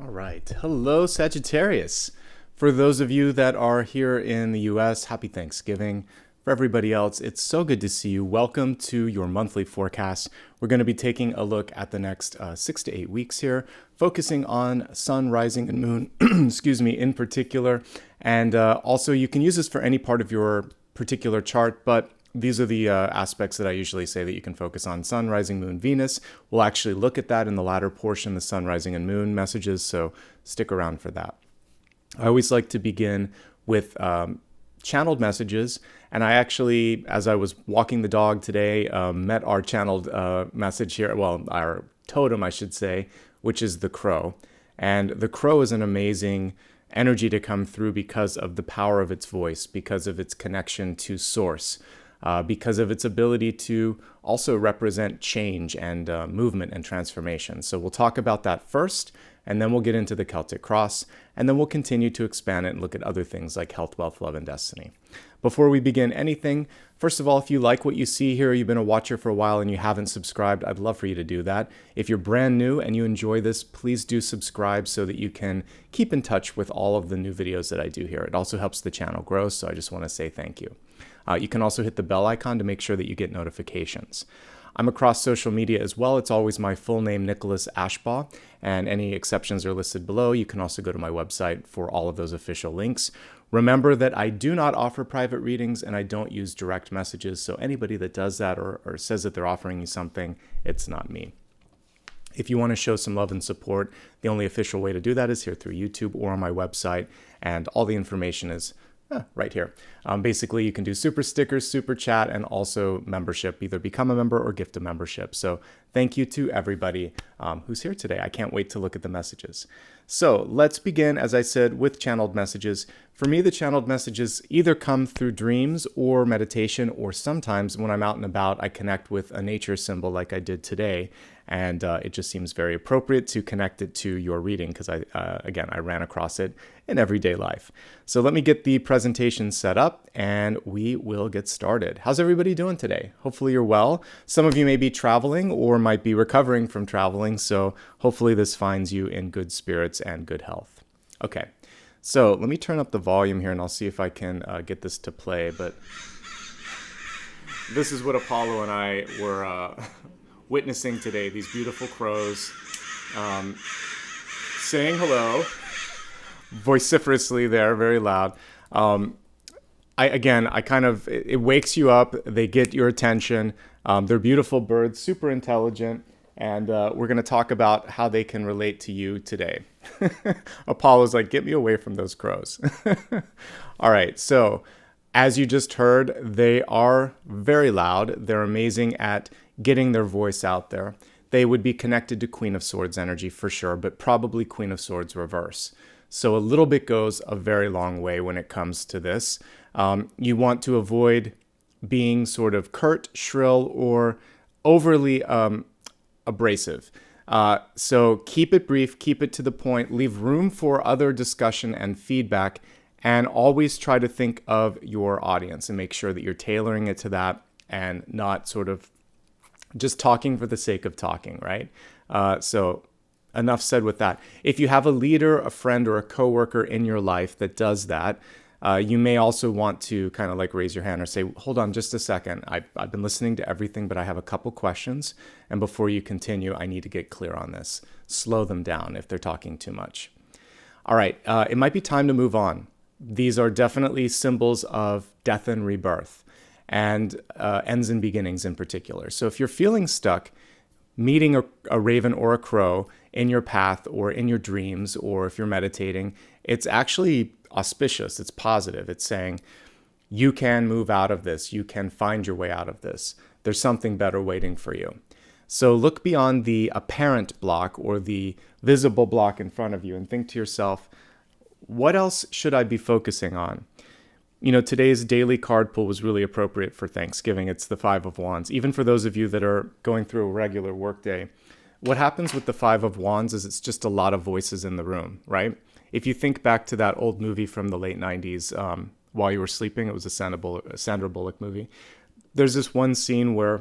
All right. Hello, Sagittarius. For those of you that are here in the US, happy Thanksgiving. For everybody else, it's so good to see you. Welcome to your monthly forecast. We're going to be taking a look at the next 6 to 8 weeks here, focusing on sun, rising, and moon, excuse me, in particular. And also, you can use this for any part of your particular chart, but these are the aspects that I usually say that you can focus on: sun, rising, moon, Venus. We'll actually look at that in the latter portion, the sun, rising, and moon messages, so stick around for that. I always like to begin with channeled messages, and I actually, as I was walking the dog today, met our channeled message here, well, our totem, I should say, which is the crow. And the crow is an amazing energy to come through because of the power of its voice, because of its connection to source. Because of its ability to also represent change and movement and transformation. So we'll talk about that first, and then we'll get into the Celtic Cross, and then we'll continue to expand it and look at other things like health, wealth, love, and destiny. Before we begin anything, first of all, if you like what you see here, you've been a watcher for a while and you haven't subscribed, I'd love for you to do that. If you're brand new and you enjoy this, please do subscribe so that you can keep in touch with all of the new videos that I do here. It also helps the channel grow, so I just want to say thank you. You can also hit the bell icon to make sure that you get notifications. I'm across social media as well. It's always my full name, Nicholas Ashbaugh, and any exceptions are listed below. You can also go to my website for all of those official links. Remember that I do not offer private readings and I don't use direct messages, so anybody that does that or says that they're offering you something, it's not me. If you want to show some love and support, the only official way to do that is here through YouTube or on my website, and all the information is right here. Basically, you can do super stickers, super chat, and also membership. Either become a member or gift a membership. So thank you to everybody who's here today. I can't wait to look at the messages. So let's begin, as I said, with channeled messages. For me, the channeled messages either come through dreams or meditation, or sometimes when I'm out and about, I connect with a nature symbol like I did today. And it just seems very appropriate to connect it to your reading because again, I ran across it in everyday life. So let me get the presentation set up and we will get started. How's everybody doing today? Hopefully you're well. Some of you may be traveling or might be recovering from traveling. So hopefully this finds you in good spirits and good health. Okay, so let me turn up the volume here and I'll see if I can get this to play. But this is what Apollo and I were witnessing today, these beautiful crows saying hello vociferously there, very loud. It wakes you up, they get your attention. They're beautiful birds, super intelligent, and we're going to talk about how they can relate to you today. Apollo's like, get me away from those crows. All right, so as you just heard, they are very loud. They're amazing at getting their voice out there. They would be connected to Queen of Swords energy for sure, but probably Queen of Swords reverse. So a little bit goes a very long way when it comes to this. You want to avoid being sort of curt, shrill, or overly abrasive. So keep it brief, keep it to the point, leave room for other discussion and feedback, and always try to think of your audience and make sure that you're tailoring it to that and not sort of just talking for the sake of talking, right? So enough said with that. If you have a leader, a friend, or a coworker in your life that does that, you may also want to kind of like raise your hand or say, hold on just a second. I've been listening to everything, but I have a couple questions. And before you continue, I need to get clear on this. Slow them down if they're talking too much. All right, it might be time to move on. These are definitely symbols of death and rebirth, and ends and beginnings in particular. So if you're feeling stuck, meeting a raven or a crow in your path or in your dreams, or if you're meditating, it's actually auspicious. It's positive. It's saying you can move out of this. You can find your way out of this. There's something better waiting for you. So look beyond the apparent block or the visible block in front of you and think to yourself, what else should I be focusing on? You know, today's daily card pull was really appropriate for Thanksgiving. It's the Five of Wands. Even for those of you that are going through a regular workday, what happens with the Five of Wands is it's just a lot of voices in the room, right? If you think back to that old movie from the late 90s, While You Were Sleeping, it was a Sandra Bullock movie. There's this one scene where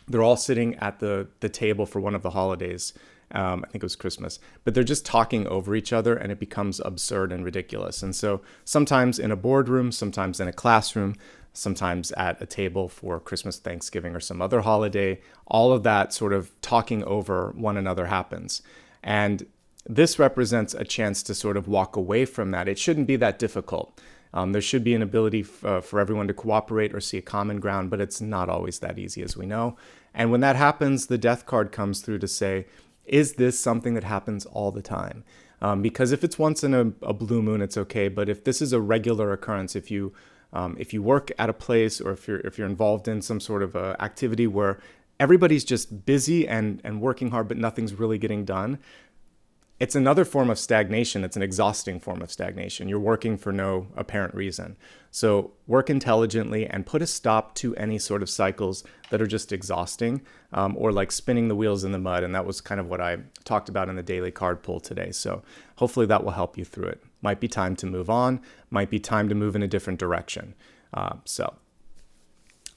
they're all sitting at the table for one of the holidays, I think it was Christmas, but they're just talking over each other and it becomes absurd and ridiculous. And so sometimes in a boardroom, sometimes in a classroom, sometimes at a table for Christmas, Thanksgiving, or some other holiday, all of that sort of talking over one another happens. And this represents a chance to sort of walk away from that. It shouldn't be that difficult. There should be an ability for everyone to cooperate or see a common ground, but it's not always that easy, as we know. And when that happens, the death card comes through to say, is this something that happens all the time? Because if it's once in a blue moon, it's okay. But if this is a regular occurrence, if you work at a place, or if you're involved in some sort of activity where everybody's just busy and working hard, but nothing's really getting done, it's another form of stagnation. It's an exhausting form of stagnation. You're working for no apparent reason. So work intelligently and put a stop to any sort of cycles that are just exhausting, or like spinning the wheels in the mud. And that was kind of what I talked about in the daily card pull today. So hopefully that will help you through it. Might be time to move on, might be time to move in a different direction. So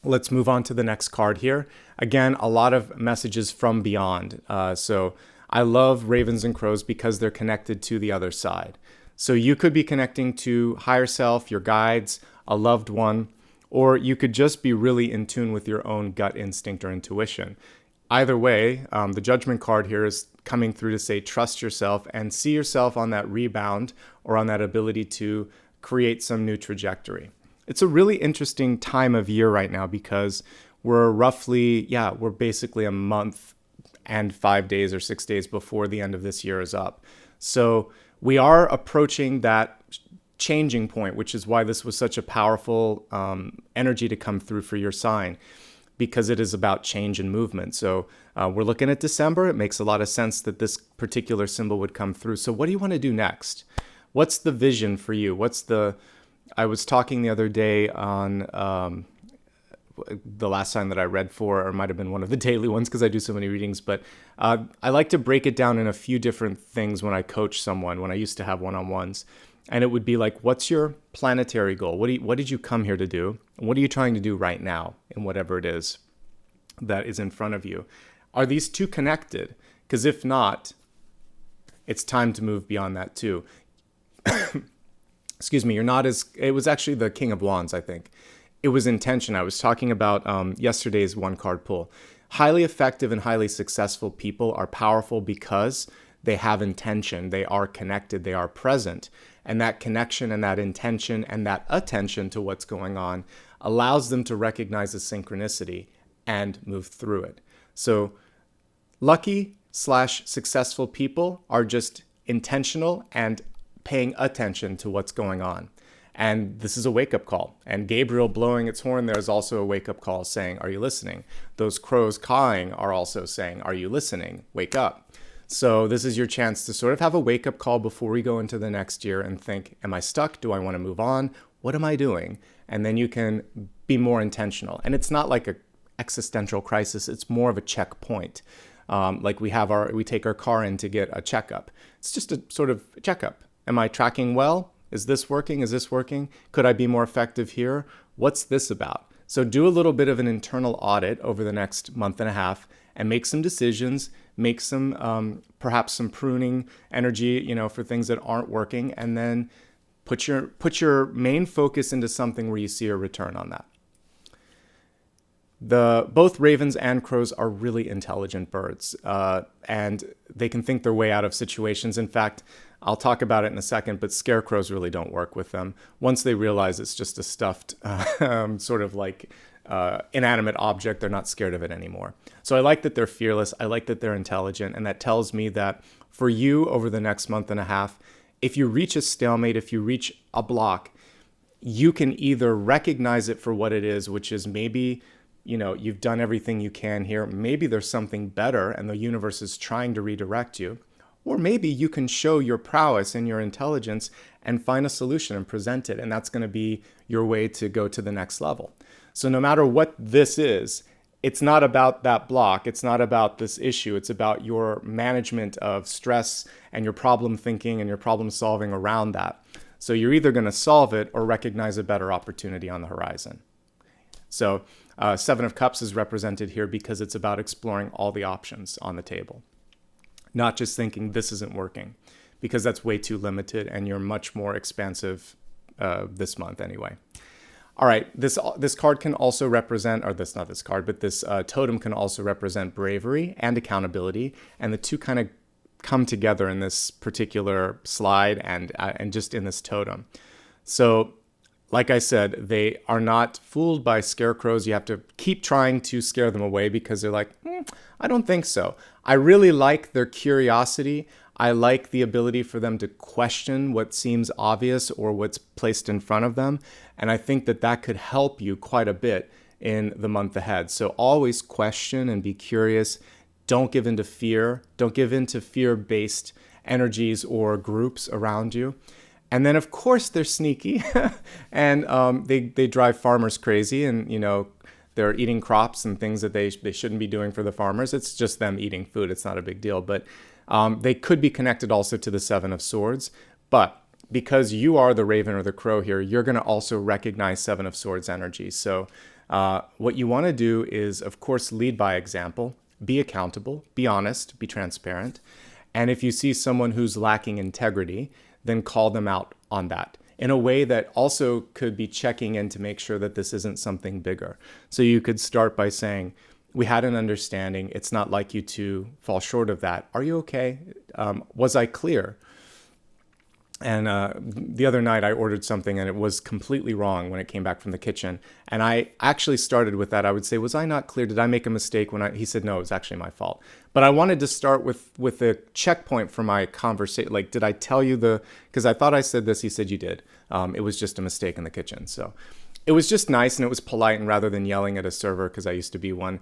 let's move on to the next card here. Again, a lot of messages from beyond. So I love ravens and crows because they're connected to the other side. So you could be connecting to higher self, your guides, a loved one, or you could just be really in tune with your own gut instinct or intuition. Either way, the judgment card here is coming through to say, trust yourself and see yourself on that rebound or on that ability to create some new trajectory. It's a really interesting time of year right now because we're basically a month and 5 days or 6 days before the end of this year is up. So we are approaching that changing point, which is why this was such a powerful energy to come through for your sign, because it is about change and movement. So we're looking at December. It makes a lot of sense that this particular symbol would come through. So what do you want to do next? What's the vision for you? I was talking the other day on the last time that I read for, or it might have been one of the daily ones because I do so many readings, but I like to break it down in a few different things when I coach someone, when I used to have one-on-ones. And it would be like, what's your planetary goal? What did you come here to do? And what are you trying to do right now in whatever it is that is in front of you? Are these two connected? Because if not, it's time to move beyond that too. Excuse me, it was actually the King of Wands, I think. It was intention. I was talking about yesterday's one card pull. Highly effective and highly successful people are powerful because they have intention. They are connected. They are present. And that connection and that intention and that attention to what's going on allows them to recognize the synchronicity and move through it. So lucky/successful people are just intentional and paying attention to what's going on. And this is a wake-up call. And Gabriel blowing its horn there is also a wake-up call saying, are you listening? Those crows cawing are also saying, are you listening? Wake up. So this is your chance to sort of have a wake-up call before we go into the next year and think, am I stuck? Do I want to move on? What am I doing? And then you can be more intentional. And it's not like an existential crisis. It's more of a checkpoint. Like we take our car in to get a checkup. It's just a sort of checkup. Am I tracking well? Is this working? Is this working? Could I be more effective here? What's this about? So do a little bit of an internal audit over the next month and a half and make some decisions, make some, perhaps some pruning energy, for things that aren't working, and then put your main focus into something where you see a return on that. Both ravens and crows are really intelligent birds, and they can think their way out of situations. In fact, I'll talk about it in a second, but scarecrows really don't work with them. Once they realize it's just a stuffed sort of like inanimate object, they're not scared of it anymore. So I like that they're fearless. I like that they're intelligent. And that tells me that for you over the next month and a half, if you reach a stalemate, if you reach a block, you can either recognize it for what it is, which is maybe you've done everything you can here. Maybe there's something better and the universe is trying to redirect you. Or maybe you can show your prowess and your intelligence and find a solution and present it. And that's going to be your way to go to the next level. So no matter what this is, it's not about that block. It's not about this issue. It's about your management of stress and your problem thinking and your problem solving around that. So you're either going to solve it or recognize a better opportunity on the horizon. So Seven of Cups is represented here because it's about exploring all the options on the table. not just thinking this isn't working, because that's way too limited and you're much more expansive this month anyway. All right, this card can also represent, or this, not this card, but this totem can also represent bravery and accountability, and the two kind of come together in this particular slide and just in this totem. So, like I said, they are not fooled by scarecrows. You have to keep trying to scare them away because they're like, I don't think so. I really like their curiosity. I like the ability for them to question what seems obvious or what's placed in front of them. And I think that that could help you quite a bit in the month ahead. So always question and be curious. Don't give in to fear. Don't give in to fear-based energies or groups around you. And then, of course, they're sneaky and they drive farmers crazy, and, you know, they're eating crops and things that they shouldn't be doing for the farmers. It's just them eating food. It's not a big deal. But they could be connected also to the Seven of Swords. But because you are the Raven or the Crow here, you're going to also recognize Seven of Swords energy. So what you want to do is, of course, lead by example. Be accountable. Be honest. Be transparent. And if you see someone who's lacking integrity, then call them out on that in a way that also could be checking in to make sure that this isn't something bigger. So you could start by saying, we had an understanding. It's not like you to fall short of that. Are you okay? Was I clear? And the other night I ordered something and it was completely wrong when it came back from the kitchen. And I actually started with that. I would say, was I not clear? Did I make a mistake when he said, no, it was actually my fault. But I wanted to start with a checkpoint for my conversation. Like, did I tell you because I thought I said this, he said you did. It was just a mistake in the kitchen. So it was just nice and it was polite, and rather than yelling at a server, because I used to be one,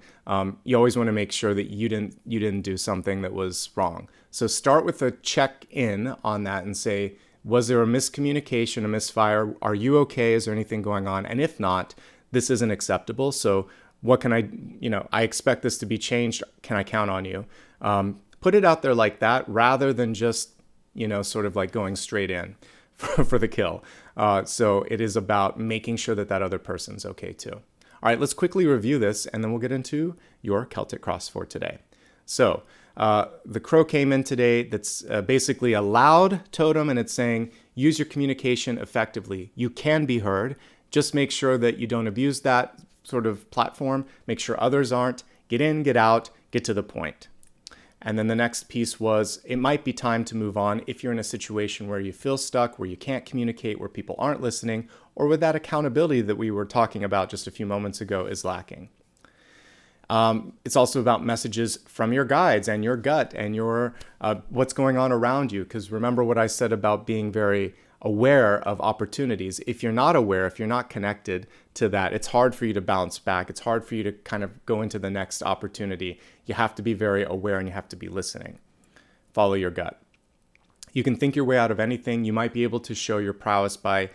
you always want to make sure that you didn't do something that was wrong. So start with a check in on that and say, was there a miscommunication, a misfire? Are you okay? Is there anything going on? And if not, this isn't acceptable. So what can I expect this to be changed. Can I count on you? Put it out there like that rather than just, sort of like going straight in for the kill. So it is about making sure that other person's okay too. All right, let's quickly review this and then we'll get into your Celtic Cross for today. So the Crow came in today. That's basically a loud totem, and it's saying, use your communication effectively. You can be heard. Just make sure that you don't abuse that sort of platform. Make sure others aren't. Get in, get out, get to the point. And then the next piece was, it might be time to move on if you're in a situation where you feel stuck, where you can't communicate, where people aren't listening, or where that accountability that we were talking about just a few moments ago is lacking. It's also about messages from your guides and your gut and your what's going on around you. Because remember what I said about being very aware of opportunities. If you're not aware, if you're not connected to that, it's hard for you to bounce back. It's hard for you to kind of go into the next opportunity. You have to be very aware and you have to be listening. Follow your gut. You can think your way out of anything. You might be able to show your prowess by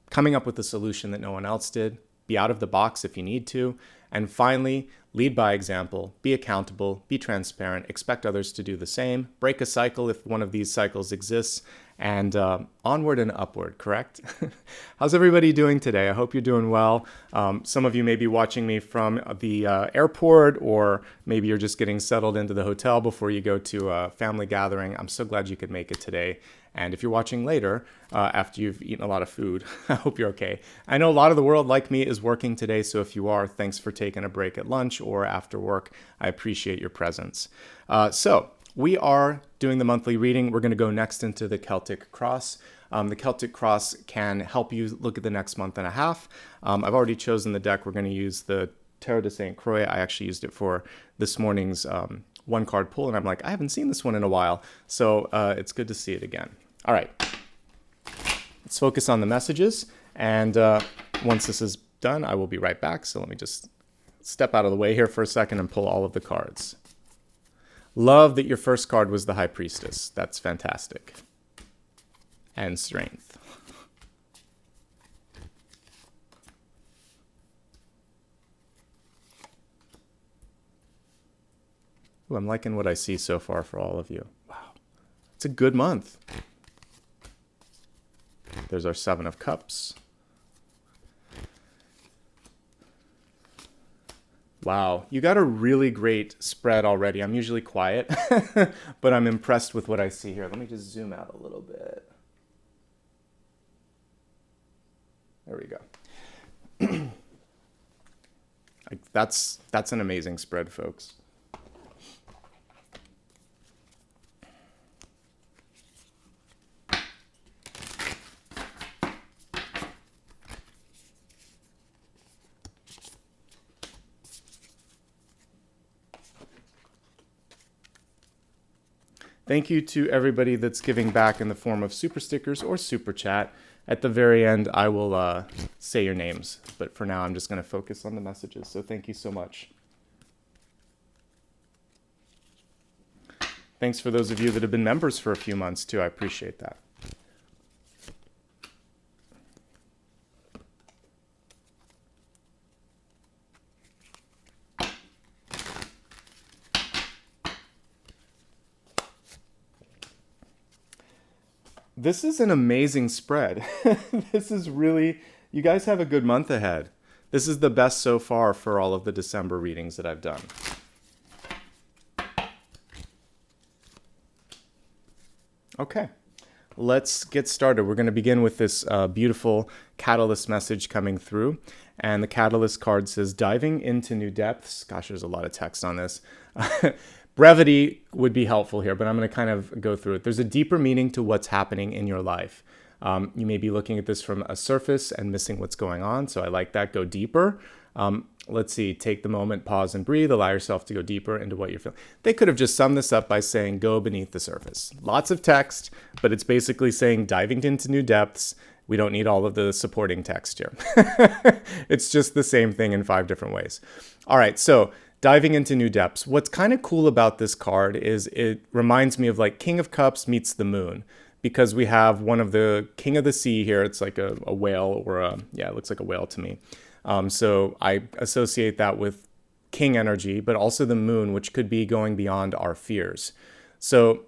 coming up with a solution that no one else did. Be out of the box if you need to. And finally, lead by example, be accountable, be transparent, expect others to do the same, break a cycle if one of these cycles exists, and onward and upward, correct? How's everybody doing today? I hope you're doing well. Some of you may be watching me from the airport, or maybe you're just getting settled into the hotel before you go to a family gathering. I'm so glad you could make it today. And if you're watching later, after you've eaten a lot of food, I hope you're okay. I know a lot of the world, like me, is working today. So if you are, thanks for taking a break at lunch or after work. I appreciate your presence. So we are doing the monthly reading. We're going to go next into the Celtic Cross. The Celtic Cross can help you look at the next month and a half. I've already chosen the deck. We're going to use the Tarot de St. Croix. I actually used it for this morning's one card pull, and I'm like, I haven't seen this one in a while. So it's good to see it again. All right, let's focus on the messages. And once this is done, I will be right back. So let me just step out of the way here for a second and pull all of the cards. Love that your first card was the High Priestess. That's fantastic. And strength. Ooh, I'm liking what I see so far for all of you. Wow. It's a good month. There's our Seven of Cups. Wow, you got a really great spread already. I'm usually quiet, but I'm impressed with what I see here. Let me just zoom out a little bit. There we go. That's an amazing spread, folks. Thank you to everybody that's giving back in the form of super stickers or super chat. At the very end, I will say your names, but for now, I'm just going to focus on the messages. So thank you so much. Thanks for those of you that have been members for a few months too. I appreciate that. This is an amazing spread. This is really, you guys have a good month ahead. This is the best so far for all of the December readings that I've done. Okay, let's get started. We're going to begin with this beautiful catalyst message coming through. And the catalyst card says, diving into new depths. Gosh, there's a lot of text on this. Brevity would be helpful here, but I'm going to kind of go through it. There's a deeper meaning to what's happening in your life. You may be looking at this from a surface and missing what's going on. So I like that. Go deeper. Let's see. Take the moment, pause, and breathe. Allow yourself to go deeper into what you're feeling. They could have just summed this up by saying, go beneath the surface. Lots of text, but it's basically saying diving into new depths. We don't need all of the supporting text here. It's just the same thing in 5 different ways. All right. So diving into new depths. What's kind of cool about this card is it reminds me of like King of Cups meets the moon, because we have one of the King of the Sea here. It's like a whale or it looks like a whale to me. So I associate that with king energy, but also the moon, which could be going beyond our fears. So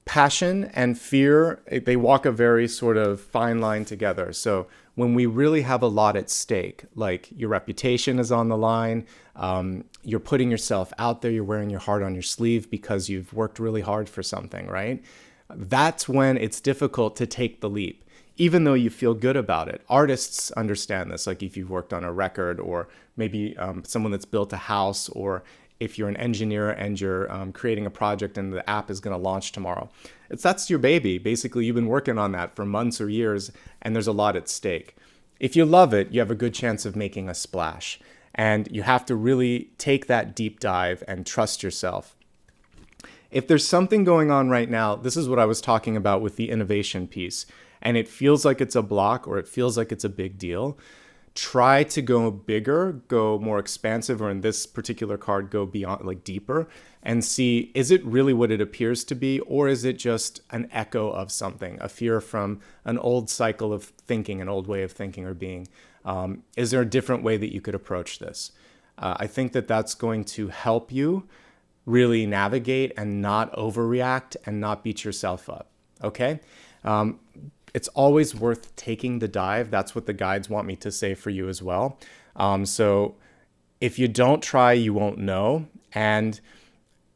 passion and fear, they walk a very sort of fine line together. So when we really have a lot at stake, like your reputation is on the line, you're putting yourself out there, you're wearing your heart on your sleeve because you've worked really hard for something, right? That's when it's difficult to take the leap, even though you feel good about it. Artists understand this, like if you've worked on a record, or maybe someone that's built a house, or if you're an engineer and you're creating a project and the app is going to launch tomorrow. That's your baby. Basically, you've been working on that for months or years, and there's a lot at stake. If you love it, you have a good chance of making a splash. And you have to really take that deep dive and trust yourself. If there's something going on right now, this is what I was talking about with the innovation piece, and it feels like it's a block or it feels like it's a big deal, try to go bigger, go more expansive, or in this particular card, go beyond, like deeper, and see, is it really what it appears to be, or is it just an echo of something, a fear from an old cycle of thinking, an old way of thinking or being? Is there a different way that you could approach this? I think that that's going to help you really navigate and not overreact and not beat yourself up, okay? It's always worth taking the dive. That's what the guides want me to say for you as well. So if you don't try, you won't know. And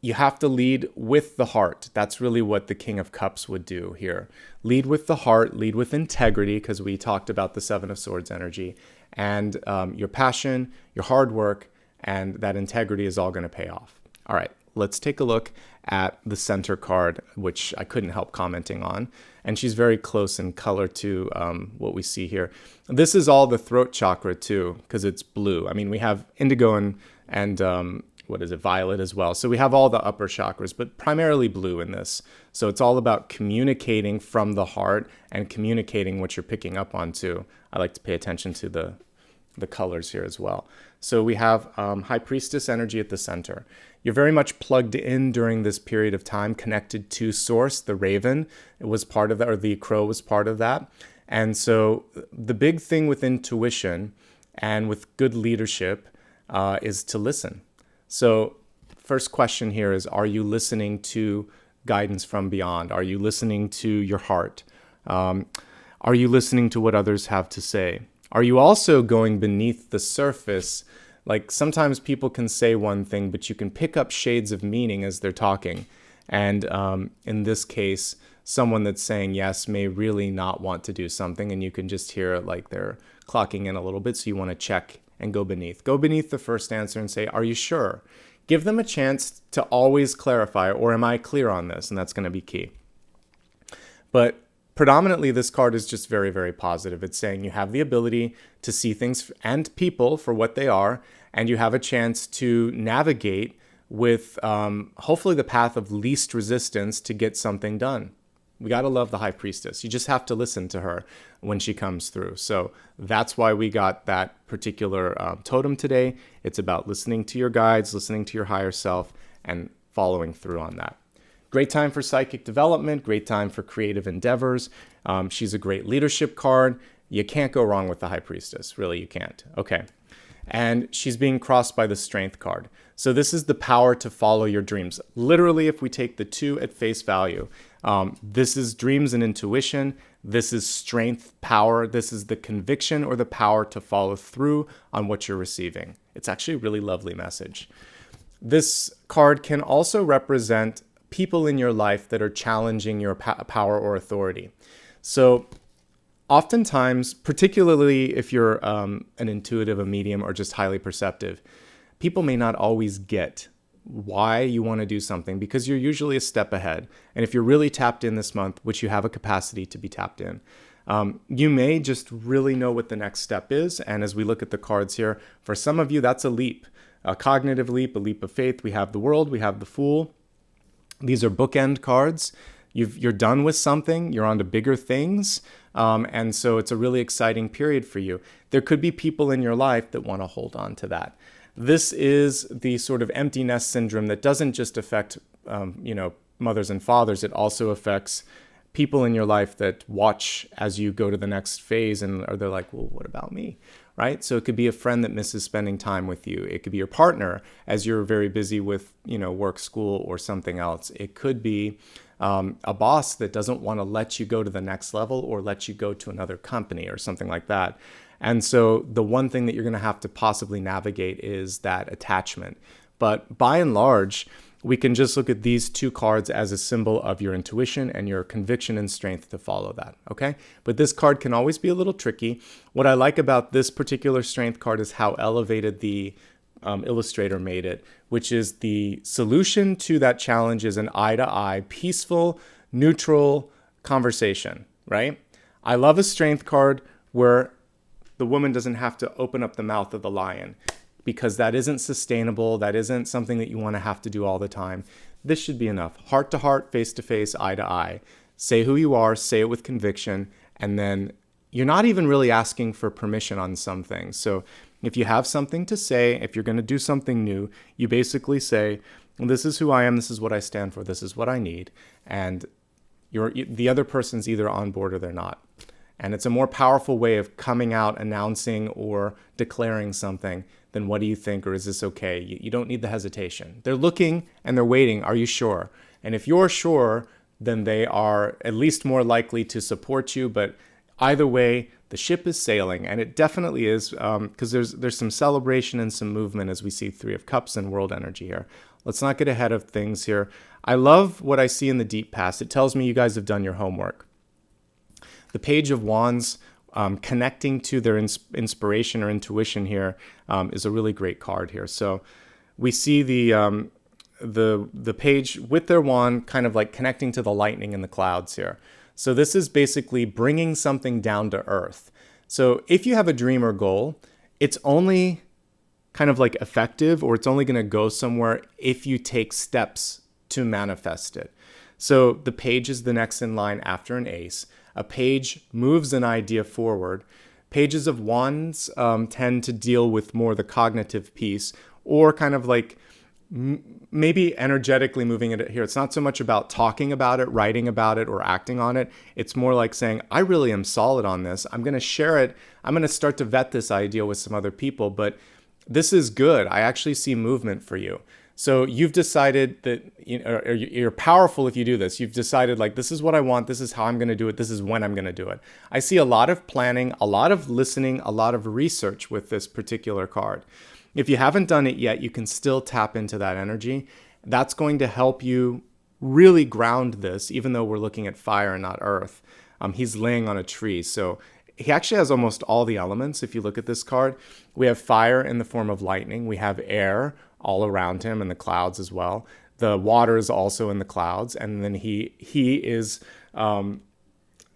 you have to lead with the heart. That's really what the King of Cups would do here. Lead with the heart, lead with integrity, because we talked about the 7 of Swords energy. And your passion, your hard work, and that integrity is all going to pay off. All right, let's take a look at the center card, which I couldn't help commenting on. And she's very close in color to what we see here. This is all the throat chakra too, because it's blue. I mean, we have indigo and violet as well. So we have all the upper chakras, but primarily blue in this. So it's all about communicating from the heart and communicating what you're picking up on too. I like to pay attention to the colors here as well. So we have High Priestess energy at the center. You're very much plugged in during this period of time, connected to Source. The raven was part of that, or the crow was part of that. And so the big thing with intuition and with good leadership is to listen. So first question here is, are you listening to guidance from beyond? Are you listening to your heart? Are you listening to what others have to say? Are you also going beneath the surface Like sometimes people can say one thing, but you can pick up shades of meaning as they're talking. And in this case, someone that's saying yes may really not want to do something, and you can just hear like they're clocking in a little bit. So you want to check and go beneath. Go beneath the first answer and say, are you sure? Give them a chance to always clarify, or am I clear on this? And that's going to be key. But predominantly, this card is just very, very positive. It's saying you have the ability to see things and people for what they are, and you have a chance to navigate with hopefully the path of least resistance to get something done. We got to love the High Priestess. You just have to listen to her when she comes through. So that's why we got that particular totem today. It's about listening to your guides, listening to your higher self, and following through on that. Great time for psychic development, great time for creative endeavors. She's a great leadership card. You can't go wrong with the High Priestess. Really, you can't. Okay. And she's being crossed by the Strength card. So this is the power to follow your dreams. Literally, if we take the two at face value, this is dreams and intuition. This is strength, power. This is the conviction or the power to follow through on what you're receiving. It's actually a really lovely message. This card can also represent people in your life that are challenging your power or authority. So oftentimes, particularly if you're an intuitive, a medium, or just highly perceptive, people may not always get why you want to do something because you're usually a step ahead. And if you're really tapped in this month, which you have a capacity to be tapped in, you may just really know what the next step is. And as we look at the cards here, for some of you, that's a leap, a cognitive leap, a leap of faith. We have the World, we have the Fool. These are bookend cards. You're done with something, you're on to bigger things. And so it's a really exciting period for you. There could be people in your life that want to hold on to that. This is the sort of empty nest syndrome that doesn't just affect, mothers and fathers. It also affects people in your life that watch as you go to the next phase and they're like, well, what about me? Right? So it could be a friend that misses spending time with you. It could be your partner as you're very busy with, work, school, or something else. It could be a boss that doesn't want to let you go to the next level or let you go to another company or something like that. And so the one thing that you're going to have to possibly navigate is that attachment. But by and large, we can just look at these two cards as a symbol of your intuition and your conviction and strength to follow that, okay? But this card can always be a little tricky. What I like about this particular strength card is how elevated the illustrator made it, which is the solution to that challenge is an eye-to-eye, peaceful, neutral conversation, right? I love a strength card where the woman doesn't have to open up the mouth of the lion, because that isn't sustainable. That isn't something that you want to have to do all the time. This should be enough. Heart to heart, face to face, eye to eye. Say who you are, say it with conviction, and then you're not even really asking for permission on some things. So if you have something to say, if you're going to do something new, you basically say, this is who I am, this is what I stand for, this is what I need, and the other person's either on board or they're not. And it's a more powerful way of coming out, announcing, or declaring something than what do you think, or is this okay? You don't need the hesitation. They're looking and they're waiting. Are you sure? And if you're sure, then they are at least more likely to support you. But either way, the ship is sailing, and it definitely is, because there's some celebration and some movement as we see Three of Cups and World energy here. Let's not get ahead of things here. I love what I see in the deep past. It tells me you guys have done your homework. The Page of Wands, connecting to their inspiration or intuition here, is a really great card here. So we see the page with their wand kind of like connecting to the lightning in the clouds here. So this is basically bringing something down to earth. So if you have a dream or goal, it's only kind of like effective, or it's only going to go somewhere if you take steps to manifest it. So the page is the next in line after an ace. A page moves an idea forward. Pages of Wands tend to deal with more the cognitive piece, or kind of like maybe energetically moving it here. It's not so much about talking about it, writing about it, or acting on it. It's more like saying, I really am solid on this. I'm going to share it. I'm going to start to vet this idea with some other people, but this is good. I actually see movement for you. So you've decided that you're powerful if you do this. You've decided, like, this is what I want. This is how I'm going to do it. This is when I'm going to do it. I see a lot of planning, a lot of listening, a lot of research with this particular card. If you haven't done it yet, you can still tap into that energy. That's going to help you really ground this, even though we're looking at fire and not earth. He's laying on a tree. So he actually has almost all the elements. If you look at this card, we have fire in the form of lightning. We have air all around him and the clouds as well. The water is also in the clouds. And then he is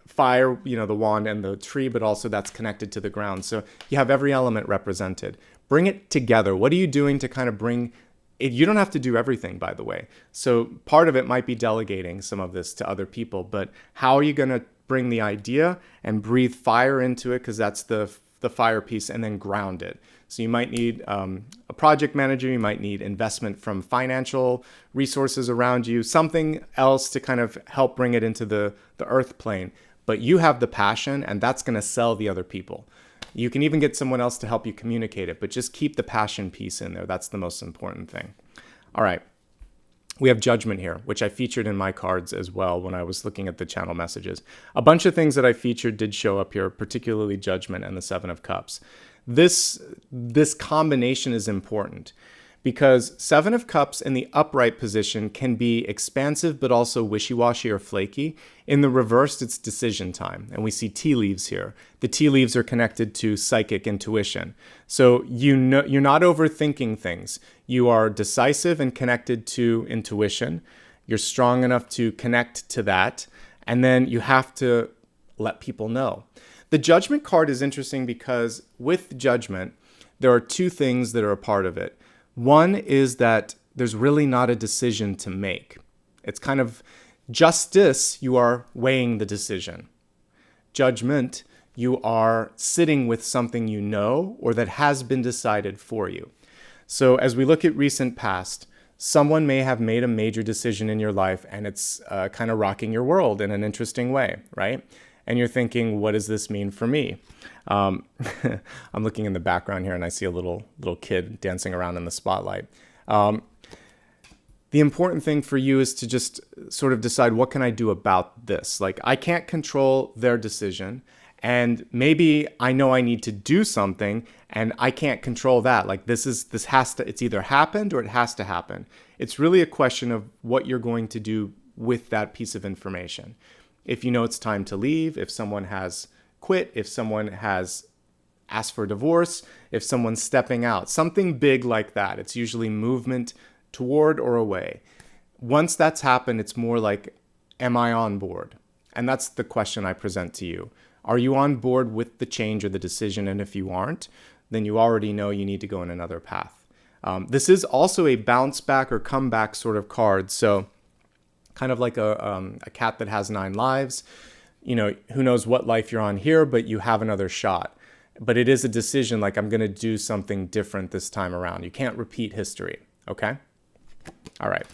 fire, the wand and the tree, but also that's connected to the ground. So you have every element represented. Bring it together. What are you doing to kind of bring it? You don't have to do everything, by the way. So part of it might be delegating some of this to other people, but how are you going to bring the idea and breathe fire into it, because that's the fire piece, and then ground it. So you might need a project manager, you might need investment from financial resources around you, something else to kind of help bring it into the earth plane. But you have the passion, and that's going to sell the other people. You can even get someone else to help you communicate it, but just keep the passion piece in there. That's the most important thing. All right. We have judgment here, which I featured in my cards as well when I was looking at the channel messages. A bunch of things that I featured did show up here, particularly judgment and the Seven of Cups. This combination is important because Seven of Cups in the upright position can be expansive, but also wishy-washy or flaky. In the reversed, it's decision time. And we see tea leaves here. The tea leaves are connected to psychic intuition. So you're not overthinking things. You are decisive and connected to intuition. You're strong enough to connect to that. And then you have to let people know. The judgment card is interesting because with judgment, there are two things that are a part of it. One is that there's really not a decision to make. It's kind of justice, you are weighing the decision. Judgment, you are sitting with something you know or that has been decided for you. So as we look at recent past, someone may have made a major decision in your life and it's kind of rocking your world in an interesting way, right? And you're thinking, what does this mean for me? I'm looking in the background here and I see a little kid dancing around in the spotlight. The important thing for you is to just sort of decide, what can I do about this? Like, I can't control their decision, and maybe I know I need to do something and I can't control that. Like it's either happened or it has to happen. It's really a question of what you're going to do with that piece of information. If you know it's time to leave, if someone has quit, if someone has asked for a divorce, if someone's stepping out, something big like that. It's usually movement toward or away. Once that's happened, it's more like, am I on board? And that's the question I present to you. Are you on board with the change or the decision? And if you aren't, then you already know you need to go in another path. This is also a bounce back or comeback sort of card. So kind of like a cat that has 9 lives. Who knows what life you're on here, but you have another shot. But it is a decision, like, I'm going to do something different this time around. You can't repeat history, okay? All right.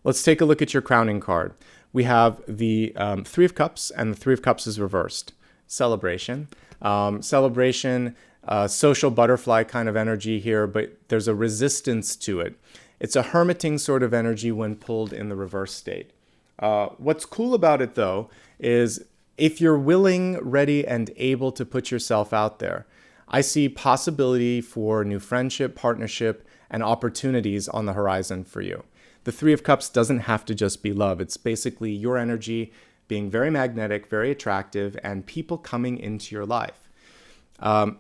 Let's take a look at your crowning card. We have the Three of Cups, and the Three of Cups is reversed. Celebration. Social butterfly kind of energy here, but there's a resistance to it. It's a hermiting sort of energy when pulled in the reverse state. What's cool about it, though, is if you're willing, ready, and able to put yourself out there, I see possibility for new friendship, partnership, and opportunities on the horizon for you. The Three of Cups doesn't have to just be love. It's basically your energy being very magnetic, very attractive, and people coming into your life.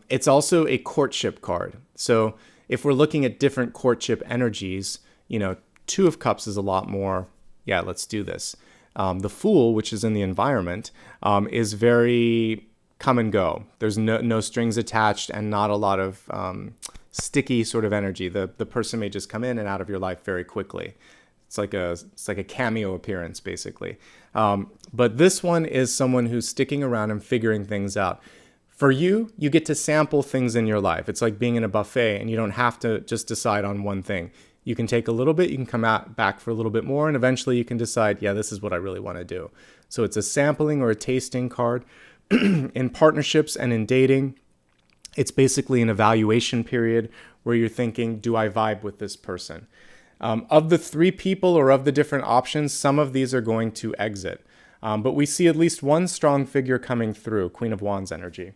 It's also a courtship card. So if we're looking at different courtship energies, Two of Cups is a lot more, yeah, let's do this. The Fool, which is in the environment, is very come and go. There's no strings attached and not a lot of sticky sort of energy. The person may just come in and out of your life very quickly. It's like a cameo appearance, basically. But this one is someone who's sticking around and figuring things out. For you, you get to sample things in your life. It's like being in a buffet, and you don't have to just decide on one thing. You can take a little bit, you can come back for a little bit more, and eventually you can decide, yeah, this is what I really want to do. So it's a sampling or a tasting card. In partnerships and in dating, it's basically an evaluation period where you're thinking, do I vibe with this person? Of the 3 people or of the different options, some of these are going to exit. But we see at least one strong figure coming through, Queen of Wands energy.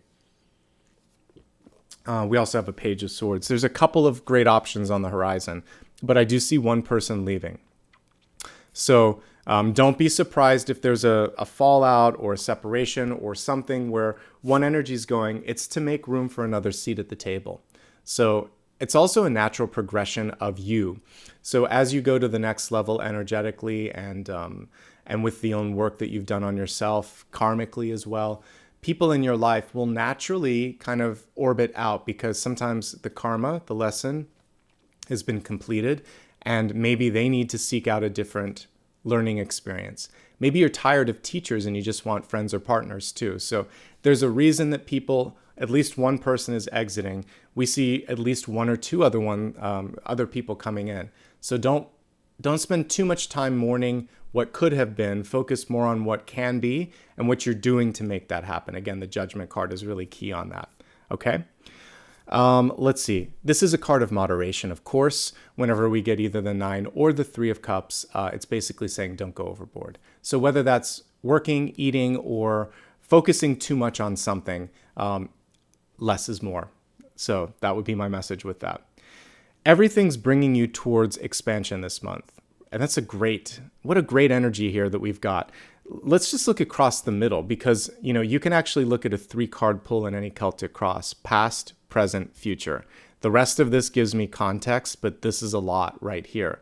We also have a Page of Swords. There's a couple of great options on the horizon, but I do see one person leaving. So don't be surprised if there's a fallout or a separation or something where one energy is going. It's to make room for another seat at the table. So it's also a natural progression of you. So as you go to the next level energetically and with the own work that you've done on yourself, karmically as well, people in your life will naturally kind of orbit out because sometimes the karma, the lesson, has been completed and maybe they need to seek out a different learning experience. Maybe you're tired of teachers and you just want friends or partners too. So there's a reason that people, at least one person is exiting. We see at least one or two other people coming in. So don't spend too much time mourning what could have been. Focus more on what can be and what you're doing to make that happen. Again, the Judgment card is really key on that. Okay? Let's see. This is a card of moderation, of course. Whenever we get either the 9 or the 3 of Cups, it's basically saying don't go overboard. So whether that's working, eating, or focusing too much on something, less is more. So that would be my message with that. Everything's bringing you towards expansion this month. And what a great energy here that we've got. Let's just look across the middle because, you can actually look at a 3-card pull in any Celtic Cross, past, present, future. The rest of this gives me context, but this is a lot right here.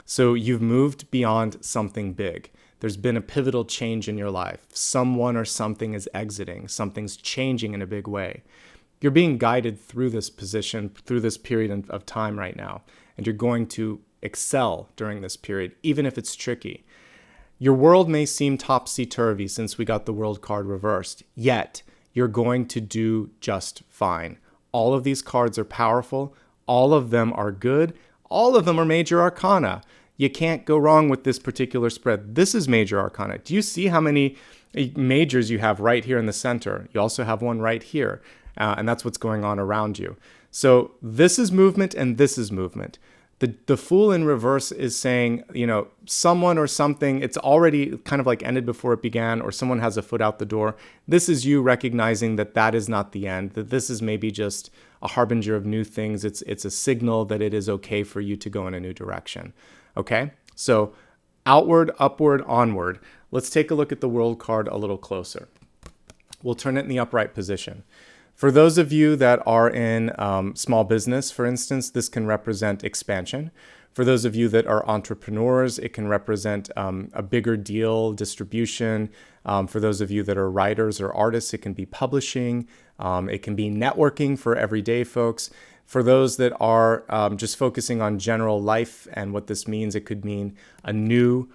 So you've moved beyond something big. There's been a pivotal change in your life. Someone or something is exiting. Something's changing in a big way. You're being guided through this position, through this period of time right now, and you're going to excel during this period, even if it's tricky. Your world may seem topsy-turvy since we got the World card reversed, yet you're going to do just fine. All of these cards are powerful. All of them are good. All of them are major arcana. You can't go wrong with this particular spread. This is major arcana. Do you see how many majors you have right here in the center? You also have one right here, and that's what's going on around you. So this is movement and this is movement. The Fool in reverse is saying, someone or something, it's already kind of like ended before it began, or someone has a foot out the door. This is you recognizing that is not the end, that this is maybe just a harbinger of new things. It's a signal that it is okay for you to go in a new direction. Okay? So outward, upward, onward. Let's take a look at the World card a little closer. We'll turn it in the upright position. For those of you that are in small business, for instance, this can represent expansion. For those of you that are entrepreneurs, it can represent a bigger deal, distribution. For those of you that are writers or artists, it can be publishing. It can be networking for everyday folks. For those that are just focusing on general life and what this means, it could mean a new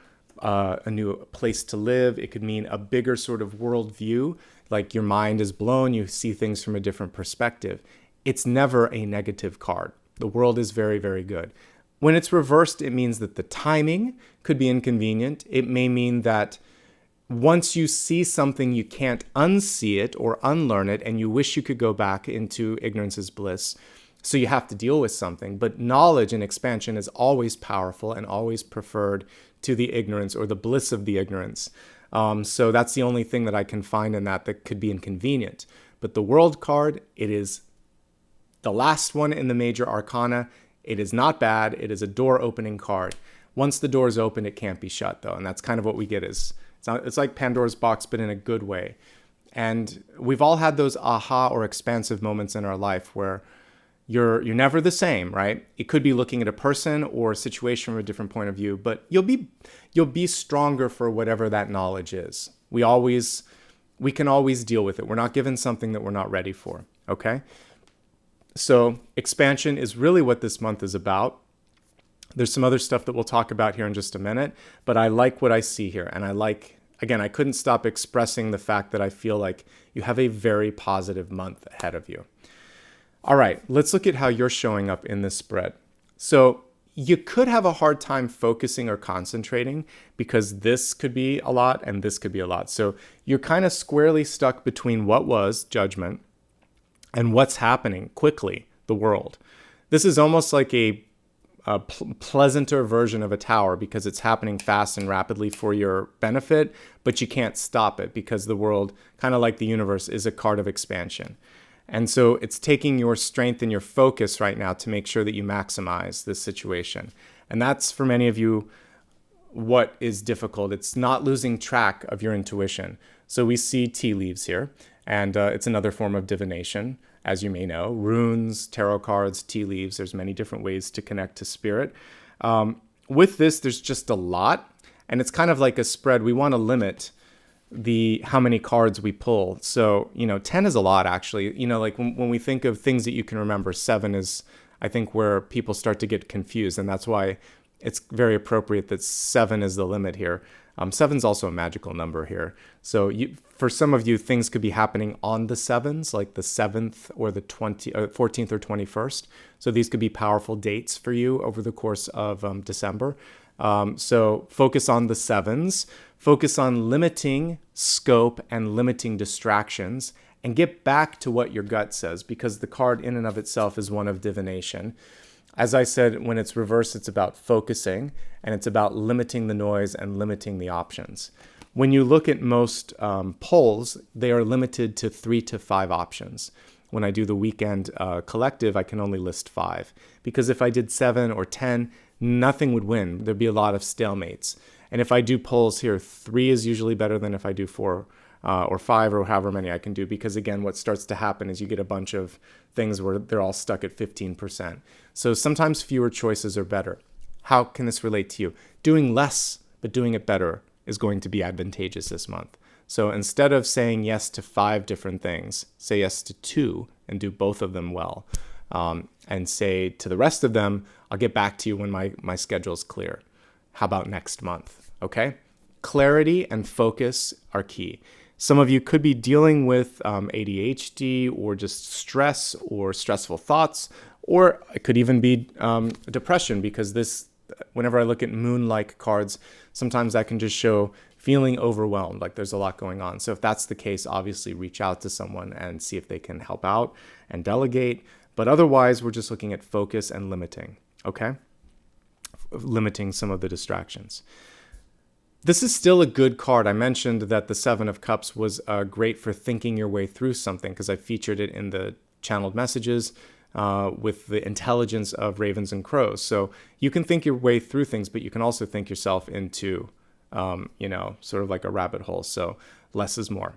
place to live. It could mean a bigger sort of worldview. Like your mind is blown, you see things from a different perspective. It's never a negative card. The world is very, very good. When it's reversed, it means that the timing could be inconvenient. It may mean that once you see something, you can't unsee it or unlearn it, and you wish you could go back into ignorance is bliss. So you have to deal with something. But knowledge and expansion is always powerful and always preferred to the ignorance or the bliss of the ignorance. So that's the only thing that I can find in that could be inconvenient. But the World card, it is the last one in the major arcana. It is not bad. It is a door opening card. Once the door is open, it can't be shut though. And that's kind of what we get it's like Pandora's box, but in a good way. And we've all had those aha or expansive moments in our life where you're never the same, right? It could be looking at a person or a situation from a different point of view, but you'll be stronger for whatever that knowledge is. We can always deal with it. We're not given something that we're not ready for, okay? So expansion is really what this month is about. There's some other stuff that we'll talk about here in just a minute, but I like what I see here. And I couldn't stop expressing the fact that I feel like you have a very positive month ahead of you. All right, let's look at how you're showing up in this spread. So you could have a hard time focusing or concentrating because this could be a lot and this could be a lot. So you're kind of squarely stuck between what was judgment and what's happening quickly, the world. This is almost like a pleasanter version of a tower because it's happening fast and rapidly for your benefit, but you can't stop it because the world, kind of like the universe, is a card of expansion. And so it's taking your strength and your focus right now to make sure that you maximize this situation. And that's, for many of you, what is difficult. It's not losing track of your intuition. So we see tea leaves here, and it's another form of divination, as you may know. Runes, tarot cards, tea leaves, there's many different ways to connect to spirit. With this, there's just a lot, and it's kind of like a spread. We want to limit how many cards we pull. So, 10 is a lot, actually. Like when we think of things that you can remember, 7 is, I think, where people start to get confused, and that's why it's very appropriate that 7 is the limit here. 7 is also a magical number here. So for some of you, things could be happening on the 7s, like the 7th or the 14th or 21st. So these could be powerful dates for you over the course of December. So focus on the 7s, focus on limiting scope and limiting distractions, and get back to what your gut says, because the card in and of itself is one of divination. As I said, when it's reversed, it's about focusing, and it's about limiting the noise and limiting the options. When you look at most polls, they are limited to 3 to 5 options. When I do the weekend collective, I can only list 5. Because if I did 7 or 10, nothing would win. There'd be a lot of stalemates. And if I do polls here, 3 is usually better than if I do 4 or 5 or however many I can do. Because again, what starts to happen is you get a bunch of things where they're all stuck at 15%. So sometimes fewer choices are better. How can this relate to you? Doing less, but doing it better is going to be advantageous this month. So instead of saying yes to 5 different things, say yes to 2 and do both of them well. And say to the rest of them, I'll get back to you when my schedule's clear. How about next month? Okay? Clarity and focus are key. Some of you could be dealing with ADHD or just stress or stressful thoughts, or it could even be depression, because whenever I look at moon-like cards, sometimes that can just show feeling overwhelmed, like there's a lot going on. So if that's the case, obviously reach out to someone and see if they can help out and delegate. But otherwise, we're just looking at focus and limiting, okay? Limiting some of the distractions. This is still a good card. I mentioned that the 7 of Cups was great for thinking your way through something, because I featured it in the channeled messages with the intelligence of ravens and crows. So you can think your way through things, but you can also think yourself into, sort of like a rabbit hole. So less is more.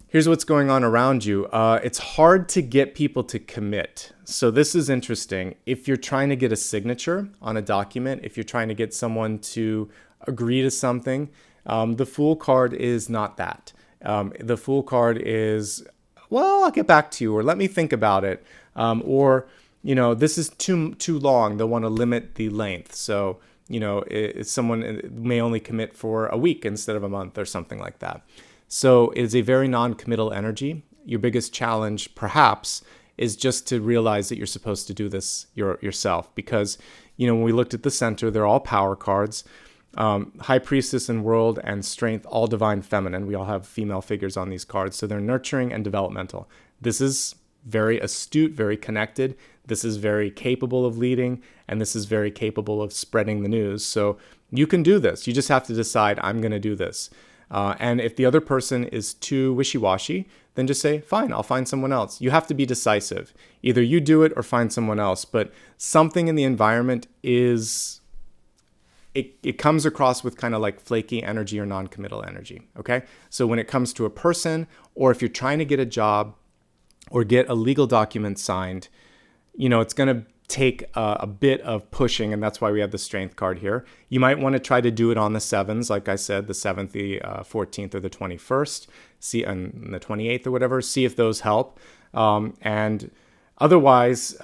Here's what's going on around you. It's hard to get people to commit. So this is interesting. If you're trying to get a signature on a document, if you're trying to get someone to agree to something, the Fool card is not that. The Fool card is, well, I'll get back to you, or let me think about it. Or, this is too long. They'll want to limit the length. So, someone may only commit for a week instead of a month or something like that. So it is a very non-committal energy. Your biggest challenge, perhaps, is just to realize that you're supposed to do this yourself. Because, when we looked at the center, they're all power cards. High Priestess and World and Strength, all divine feminine. We all have female figures on these cards. So they're nurturing and developmental. This is very astute, very connected. This is very capable of leading. And this is very capable of spreading the news. So you can do this. You just have to decide, I'm going to do this. And if the other person is too wishy-washy, then just say, fine, I'll find someone else. You have to be decisive. Either you do it or find someone else. But something in the environment is, it comes across with kind of like flaky energy or non-committal energy, okay? So when it comes to a person, or if you're trying to get a job or get a legal document signed, it's going to take a bit of pushing, and that's why we have the Strength card here. You might want to try to do it on the 7s, like I said, the 7th, the 14th, or the 21st, and the 28th or whatever, see if those help. And otherwise,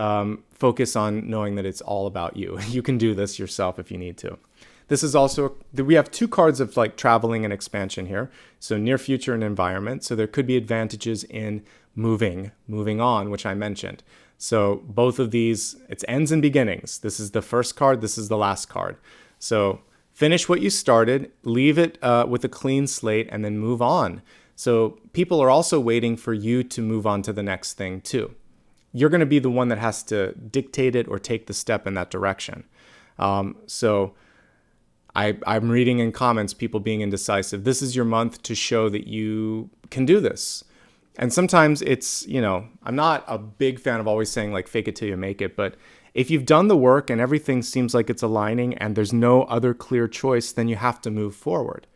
focus on knowing that it's all about you. You can do this yourself if you need to. This is also, we have 2 cards of like traveling and expansion here. So near future and environment. So there could be advantages in moving on, which I mentioned. So both of these, it's ends and beginnings. This is the first card. This is the last card. So finish what you started, leave it with a clean slate, and then move on. So people are also waiting for you to move on to the next thing too. You're going to be the one that has to dictate it or take the step in that direction. So I'm reading in comments people being indecisive. This is your month to show that you can do this. And sometimes it's, I'm not a big fan of always saying like fake it till you make it, but if you've done the work and everything seems like it's aligning and there's no other clear choice, then you have to move forward.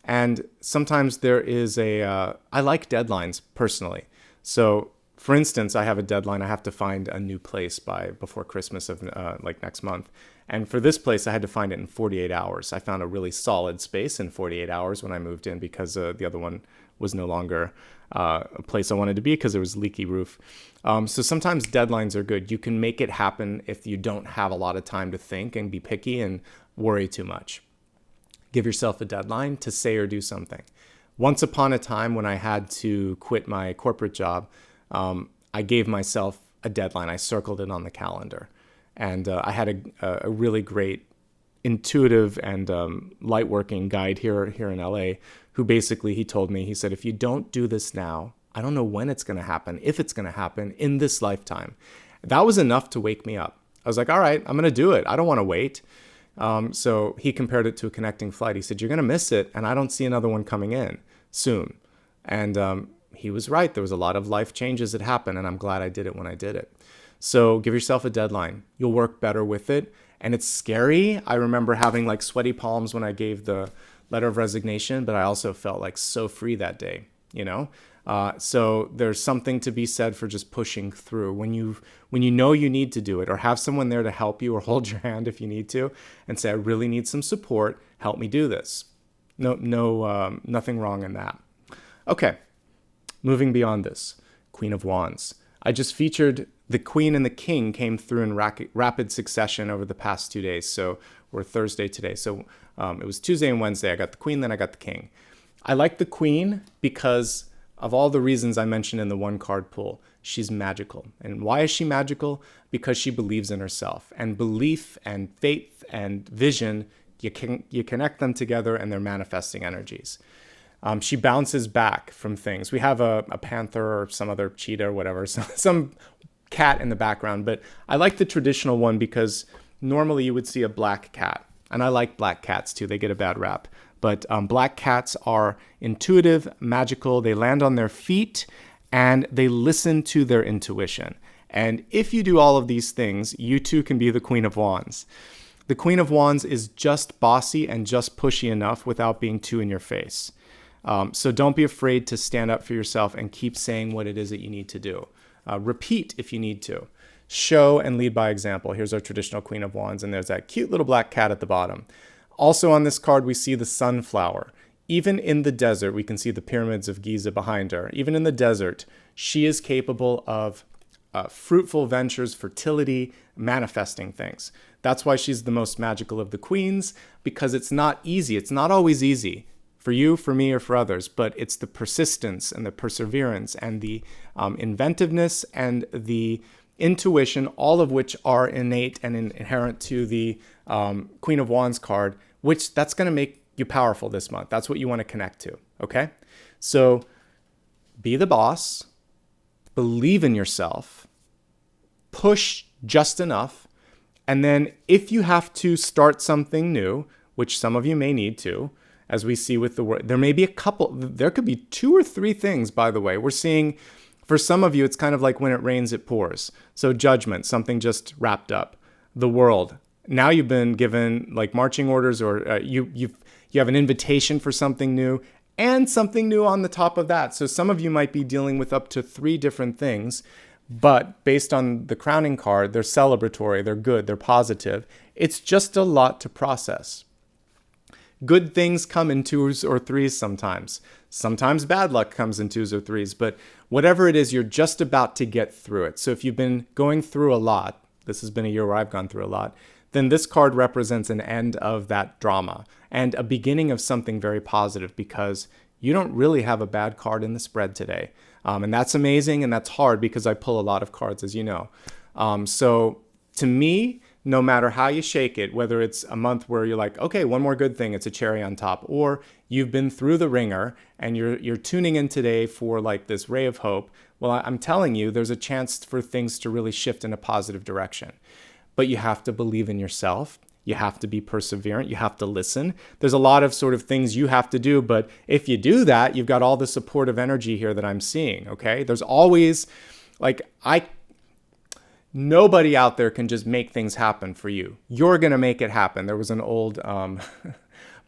And sometimes there is I like deadlines personally. So for instance, I have a deadline. I have to find a new place before Christmas of like next month. And for this place, I had to find it in 48 hours. I found a really solid space in 48 hours when I moved in because the other one was no longer a place I wanted to be because there was leaky roof. So sometimes deadlines are good. You can make it happen if you don't have a lot of time to think and be picky and worry too much. Give yourself a deadline to say or do something. Once upon a time when I had to quit my corporate job, I gave myself a deadline. I circled it on the calendar. And I had a really great intuitive and light working guide here in LA who basically, he told me, he said, if you don't do this now, I don't know when it's going to happen, if it's going to happen in this lifetime. That was enough to wake me up. I was like, all right, I'm going to do it. I don't want to wait. So he compared it to a connecting flight. He said, you're going to miss it, and I don't see another one coming in soon. And he was right. There was a lot of life changes that happened, and I'm glad I did it when I did it. So give yourself a deadline. You'll work better with it. And it's scary. I remember having like sweaty palms when I gave the letter of resignation, but I also felt like so free that day, So there's something to be said for just pushing through when you know you need to do it, or have someone there to help you or hold your hand if you need to and say, I really need some support. Help me do this. Nothing wrong in that. Okay. Moving beyond this, Queen of Wands. I just featured the Queen and the King came through in rapid succession over the past 2 days. So we're Thursday today. So it was Tuesday and Wednesday. I got the Queen, then I got the King. I like the Queen because of all the reasons I mentioned in the one card pool. She's magical. And why is she magical? Because she believes in herself. And belief and faith and vision, you connect them together and they're manifesting energies. She bounces back from things. We have a panther or some other cheetah or whatever, some cat in the background. But I like the traditional one because normally you would see a black cat. And I like black cats too. They get a bad rap. But black cats are intuitive, magical. They land on their feet and they listen to their intuition. And if you do all of these things, you too can be the Queen of Wands. The Queen of Wands is just bossy and just pushy enough without being too in your face. So don't be afraid to stand up for yourself and keep saying what it is that you need to do. Repeat if you need to. Show and lead by example. Here's our traditional Queen of Wands, and there's that cute little black cat at the bottom. Also on this card, we see the sunflower. Even in the desert, we can see the pyramids of Giza behind her. Even in the desert, she is capable of fruitful ventures, fertility, manifesting things. That's why she's the most magical of the queens, because it's not easy. It's not always easy for you, for me, or for others, but it's the persistence and the perseverance and the inventiveness and the intuition, all of which are innate and inherent to the Queen of Wands card, which that's going to make you powerful this month. That's what you want to connect to, okay? So be the boss, believe in yourself, push just enough, and then if you have to start something new, which some of you may need to, as we see with the word, there may be a couple, there could be 2 or 3 things, by the way. We're seeing, for some of you, it's kind of like when it rains, it pours. So judgment, something just wrapped up. The world. Now you've been given like marching orders, or you have an invitation for something new and something new on the top of that. So some of you might be dealing with up to 3 different things, but based on the crowning card, they're celebratory, they're good, they're positive. It's just a lot to process. Good things come in 2s or 3s sometimes. Sometimes bad luck comes in 2s or 3s, but whatever it is, you're just about to get through it. So if you've been going through a lot, this has been a year where I've gone through a lot, then this card represents an end of that drama and a beginning of something very positive, because you don't really have a bad card in the spread today. And that's amazing, and that's hard because I pull a lot of cards, as you know. So to me, no matter how you shake it, whether it's a month where you're like, okay, one more good thing, it's a cherry on top, or you've been through the ringer and you're tuning in today for like this ray of hope, well, I'm telling you, there's a chance for things to really shift in a positive direction. But you have to believe in yourself. You have to be perseverant. You have to listen. There's a lot of sort of things you have to do, but if you do that, you've got all the supportive energy here that I'm seeing, okay? There's always, like, nobody out there can just make things happen for you. You're going to make it happen. There was an old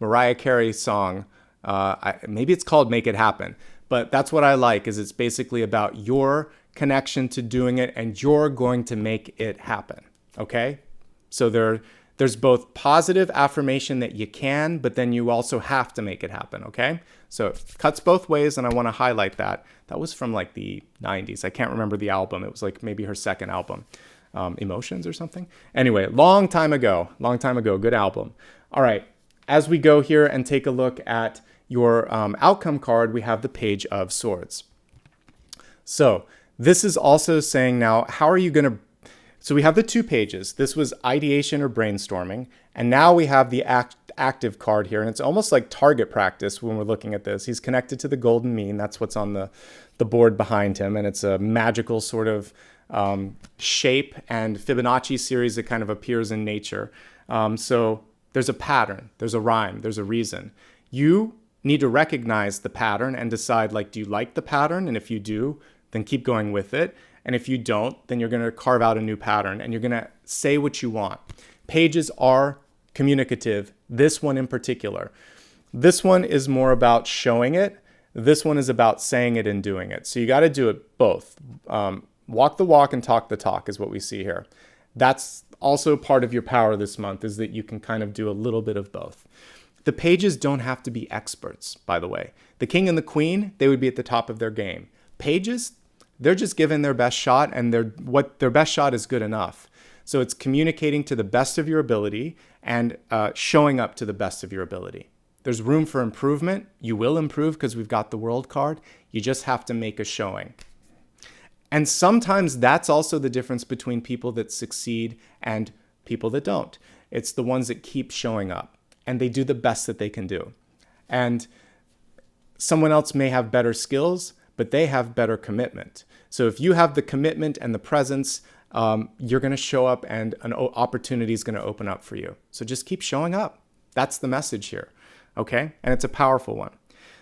Mariah Carey song. Maybe it's called Make It Happen, but that's what I like, is it's basically about your connection to doing it, and you're going to make it happen, okay? So there's both positive affirmation that you can, but then you also have to make it happen, okay? So it cuts both ways, and I want to highlight that. That was from like the 90s. I can't remember the album. It was like maybe her second album, Emotions or something. Anyway, long time ago, good album. All right, as we go here and take a look at your outcome card, we have the Page of Swords. So this is also saying now, how are you going to... So we have the 2 pages. This was ideation or brainstorming. And now we have the active card here. And it's almost like target practice when we're looking at this. He's connected to the golden mean. That's what's on the board behind him. And it's a magical sort of shape and Fibonacci series that kind of appears in nature. So there's a pattern, there's a rhyme, there's a reason. You need to recognize the pattern and decide, like, do you like the pattern? And if you do, then keep going with it. And if you don't, then you're going to carve out a new pattern and you're going to say what you want. Pages are communicative. This one in particular. This one is more about showing it. This one is about saying it and doing it. So you got to do it both. Walk the walk and talk the talk is what we see here. That's also part of your power this month, is that you can kind of do a little bit of both. The pages don't have to be experts, by the way. The king and the queen, they would be at the top of their game. Pages, they're just given their best shot, and their best shot is good enough. So it's communicating to the best of your ability and showing up to the best of your ability. There's room for improvement. You will improve because we've got the World card. You just have to make a showing. And sometimes that's also the difference between people that succeed and people that don't. It's the ones that keep showing up and they do the best that they can do. And someone else may have better skills, but they have better commitment. So if you have the commitment and the presence, you're going to show up and an opportunity is going to open up for you. So just keep showing up. That's the message here. Okay? And it's a powerful one.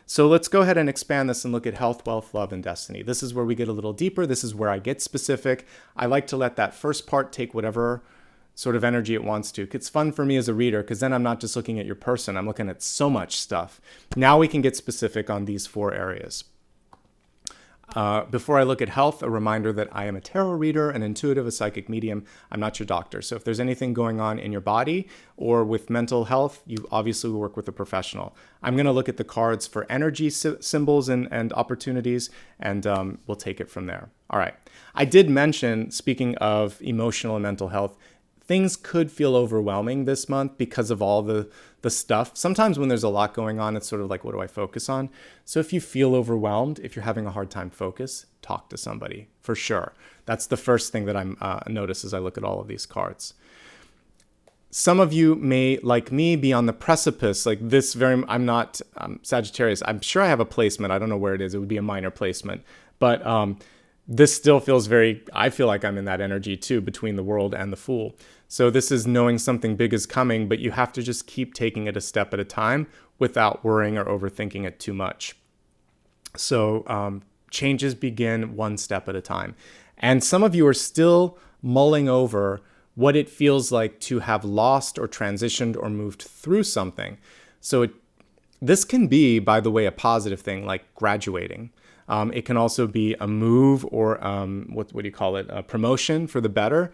So let's go ahead and expand this and look at health, wealth, love, and destiny. This is where we get a little deeper. This is where I get specific. I like to let that first part take whatever sort of energy it wants to. It's fun for me as a reader because then I'm not just looking at your person. I'm looking at so much stuff. Now we can get specific on these 4 areas. Before I look at health, a reminder that I am a tarot reader, an intuitive, a psychic medium. I'm not your doctor. So if there's anything going on in your body or with mental health, you obviously will work with a professional. I'm going to look at the cards for energy symbols and opportunities, and we'll take it from there. All right. I did mention, speaking of emotional and mental health, things could feel overwhelming this month because of all the stuff. Sometimes when there's a lot going on, it's sort of like, what do I focus on? So if you feel overwhelmed, if you're having a hard time focus, talk to somebody for sure. That's the first thing that I'm notice as I look at all of these cards. Some of you may, like me, be on the precipice, like this I'm not Sagittarius. I'm sure I have a placement. I don't know where it is. It would be a minor placement, but this still feels I feel like I'm in that energy too, between the World and the Fool. So this is knowing something big is coming, but you have to just keep taking it a step at a time without worrying or overthinking it too much. So changes begin one step at a time. And some of you are still mulling over what it feels like to have lost or transitioned or moved through something. So this can be, by the way, a positive thing, like graduating. It can also be a move or what do you call it? A promotion for the better.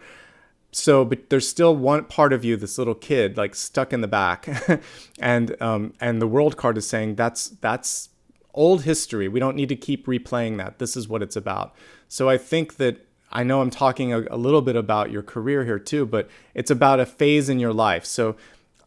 So, but there's still one part of you, this little kid, like stuck in the back, and the World card is saying that's old history. We don't need to keep replaying that. This is what it's about. So I think that I know I'm talking a little bit about your career here too, but it's about a phase in your life. So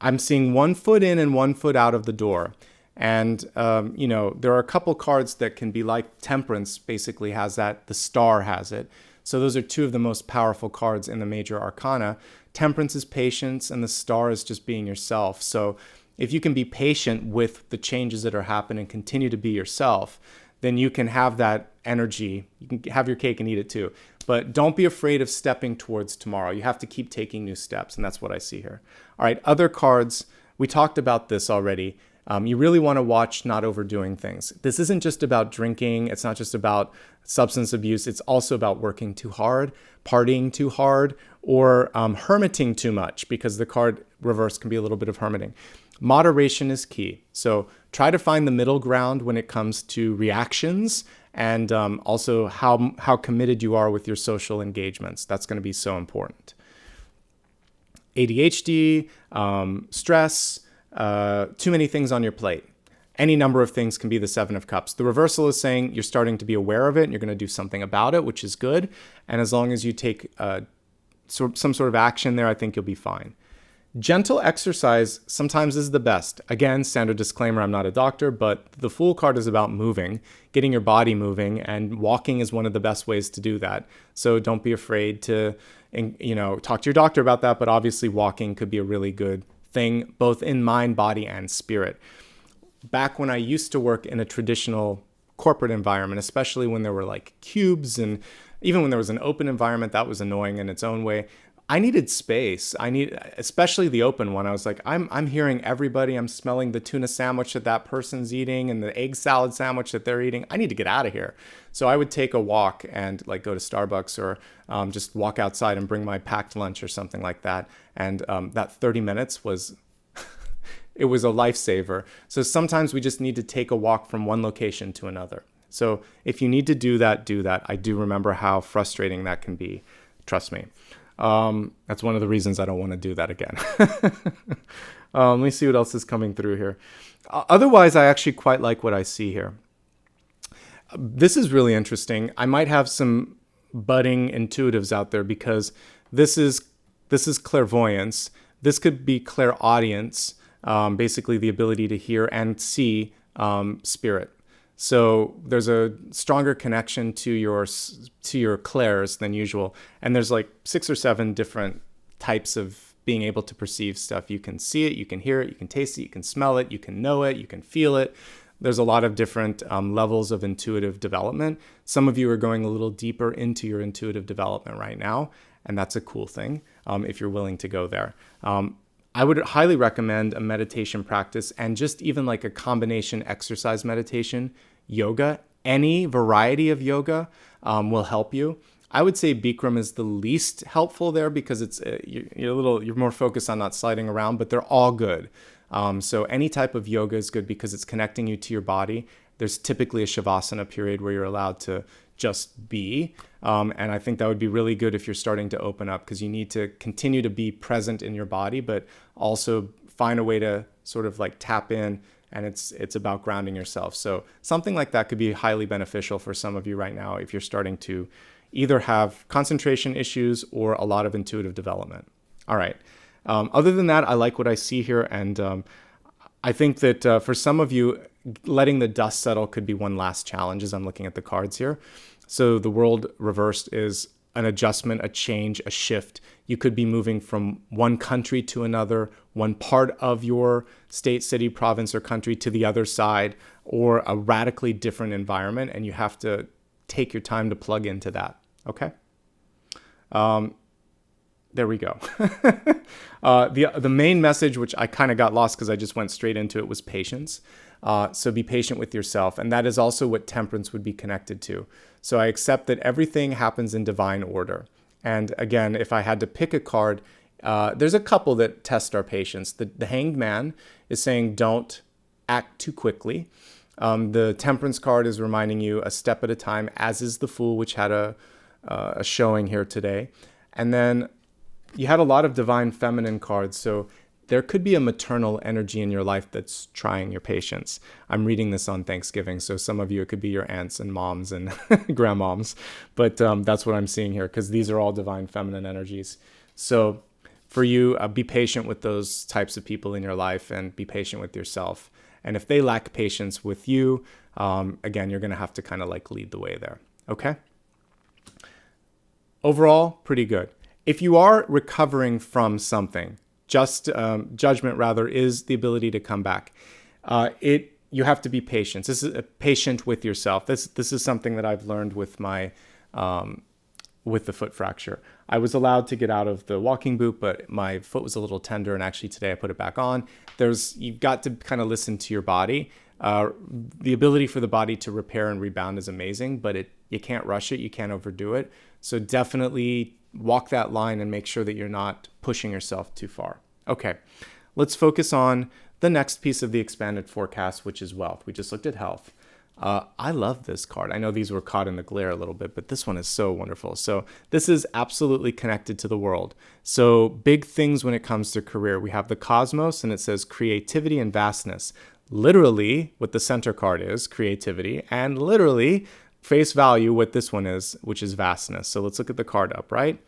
I'm seeing 1 foot in and 1 foot out of the door. And, there are a couple cards that can be like Temperance basically has that. The Star has it. So those are 2 of the most powerful cards in the major arcana. Temperance is patience and the Star is just being yourself. So if you can be patient with the changes that are happening, continue to be yourself, then you can have that energy. You can have your cake and eat it too. But don't be afraid of stepping towards tomorrow. You have to keep taking new steps, and that's what I see here. All right, other cards. We talked about this already. You really want to watch not overdoing things. This isn't just about drinking. It's not just about substance abuse. It's also about working too hard, partying too hard, or hermiting too much, because the card reverse can be a little bit of hermiting. Moderation is key. So try to find the middle ground when it comes to reactions, and also how committed you are with your social engagements. That's going to be so important. ADHD, stress, too many things on your plate. Any number of things can be the Seven of Cups. The reversal is saying you're starting to be aware of it and you're going to do something about it, which is good. And as long as you take some sort of action there, I think you'll be fine. Gentle exercise sometimes is the best. Again, standard disclaimer, I'm not a doctor, but the Fool card is about moving, getting your body moving, and walking is one of the best ways to do that. So don't be afraid to, talk to your doctor about that, but obviously walking could be a really good thing, both in mind, body, and spirit. Back when I used to work in a traditional corporate environment, especially when there were like cubes, and even when there was an open environment, that was annoying in its own way. I needed space. Especially the open one. I was like, I'm hearing everybody. I'm smelling the tuna sandwich that that person's eating and the egg salad sandwich that they're eating. I need to get out of here. So I would take a walk and like go to Starbucks, or just walk outside and bring my packed lunch or something like that. And that 30 minutes was, it was a lifesaver. So sometimes we just need to take a walk from one location to another. So if you need to do that, do that. I do remember how frustrating that can be. Trust me. That's one of the reasons I don't want to do that again. Let me see what else is coming through here. Otherwise, I actually quite like what I see here. This is really interesting. I might have some budding intuitives out there, because this is clairvoyance. This could be clairaudience, basically the ability to hear and see spirit. So there's a stronger connection to your clairs than usual. And there's like 6 or 7 different types of being able to perceive stuff. You can see it, you can hear it, you can taste it, you can smell it, you can know it, you can feel it. There's a lot of different levels of intuitive development. Some of you are going a little deeper into your intuitive development right now, and that's a cool thing if you're willing to go there. I would highly recommend a meditation practice, and just even like a combination exercise meditation, yoga. Any variety of yoga will help you. I would say Bikram is the least helpful there, because it's you're more focused on not sliding around, but they're all good. So any type of yoga is good because it's connecting you to your body. There's typically a Shavasana period where you're allowed to just be. And I think that would be really good if you're starting to open up, because you need to continue to be present in your body, but also find a way to sort of like tap in, and it's about grounding yourself. So something like that could be highly beneficial for some of you right now if you're starting to either have concentration issues or a lot of intuitive development. All right. Other than that, I like what I see here. And I think that for some of you, letting the dust settle could be one last challenge as I'm looking at the cards here. So the world reversed is an adjustment, a change, a shift. You could be moving from one country to another, one part of your state, city, province, or country to the other side, or a radically different environment, and you have to take your time to plug into that. Okay? There we go. The main message, which I kind of got lost because I just went straight into it, was patience. So be patient with yourself. And that is also what temperance would be connected to. So I accept that everything happens in divine order. And again, if I had to pick a card, there's a couple that test our patience. The Hanged Man is saying don't act too quickly. The Temperance card is reminding you a step at a time, as is the Fool, which had a showing here today. And then you had a lot of Divine Feminine cards. So there could be a maternal energy in your life that's trying your patience. I'm reading this on Thanksgiving, so some of you, it could be your aunts and moms and grandmoms. But that's what I'm seeing here, because these are all Divine Feminine energies. So for you, be patient with those types of people in your life, and be patient with yourself. And if they lack patience with you, again, you're going to have to kind of like lead the way there. Okay? Overall, pretty good. If you are recovering from something, judgment rather, is the ability to come back. You have to be patient. This is patient with yourself. This is something that I've learned with my with the foot fracture. I was allowed to get out of the walking boot, but my foot was a little tender, and actually today I put it back on. You've got to kind of listen to your body. The ability for the body to repair and rebound is amazing, but you can't rush it, you can't overdo it. So definitely walk that line and make sure that you're not pushing yourself too far. Okay, let's focus on the next piece of the expanded forecast, which is wealth. We just looked at health. I love this card. I know these were caught in the glare a little bit, but this one is so wonderful. So this is absolutely connected to the world. So big things when it comes to career. We have the cosmos, and it says creativity and vastness. Literally, what the center card is, creativity, and literally, face value, what this one is, which is vastness. So let's look at the card up, right?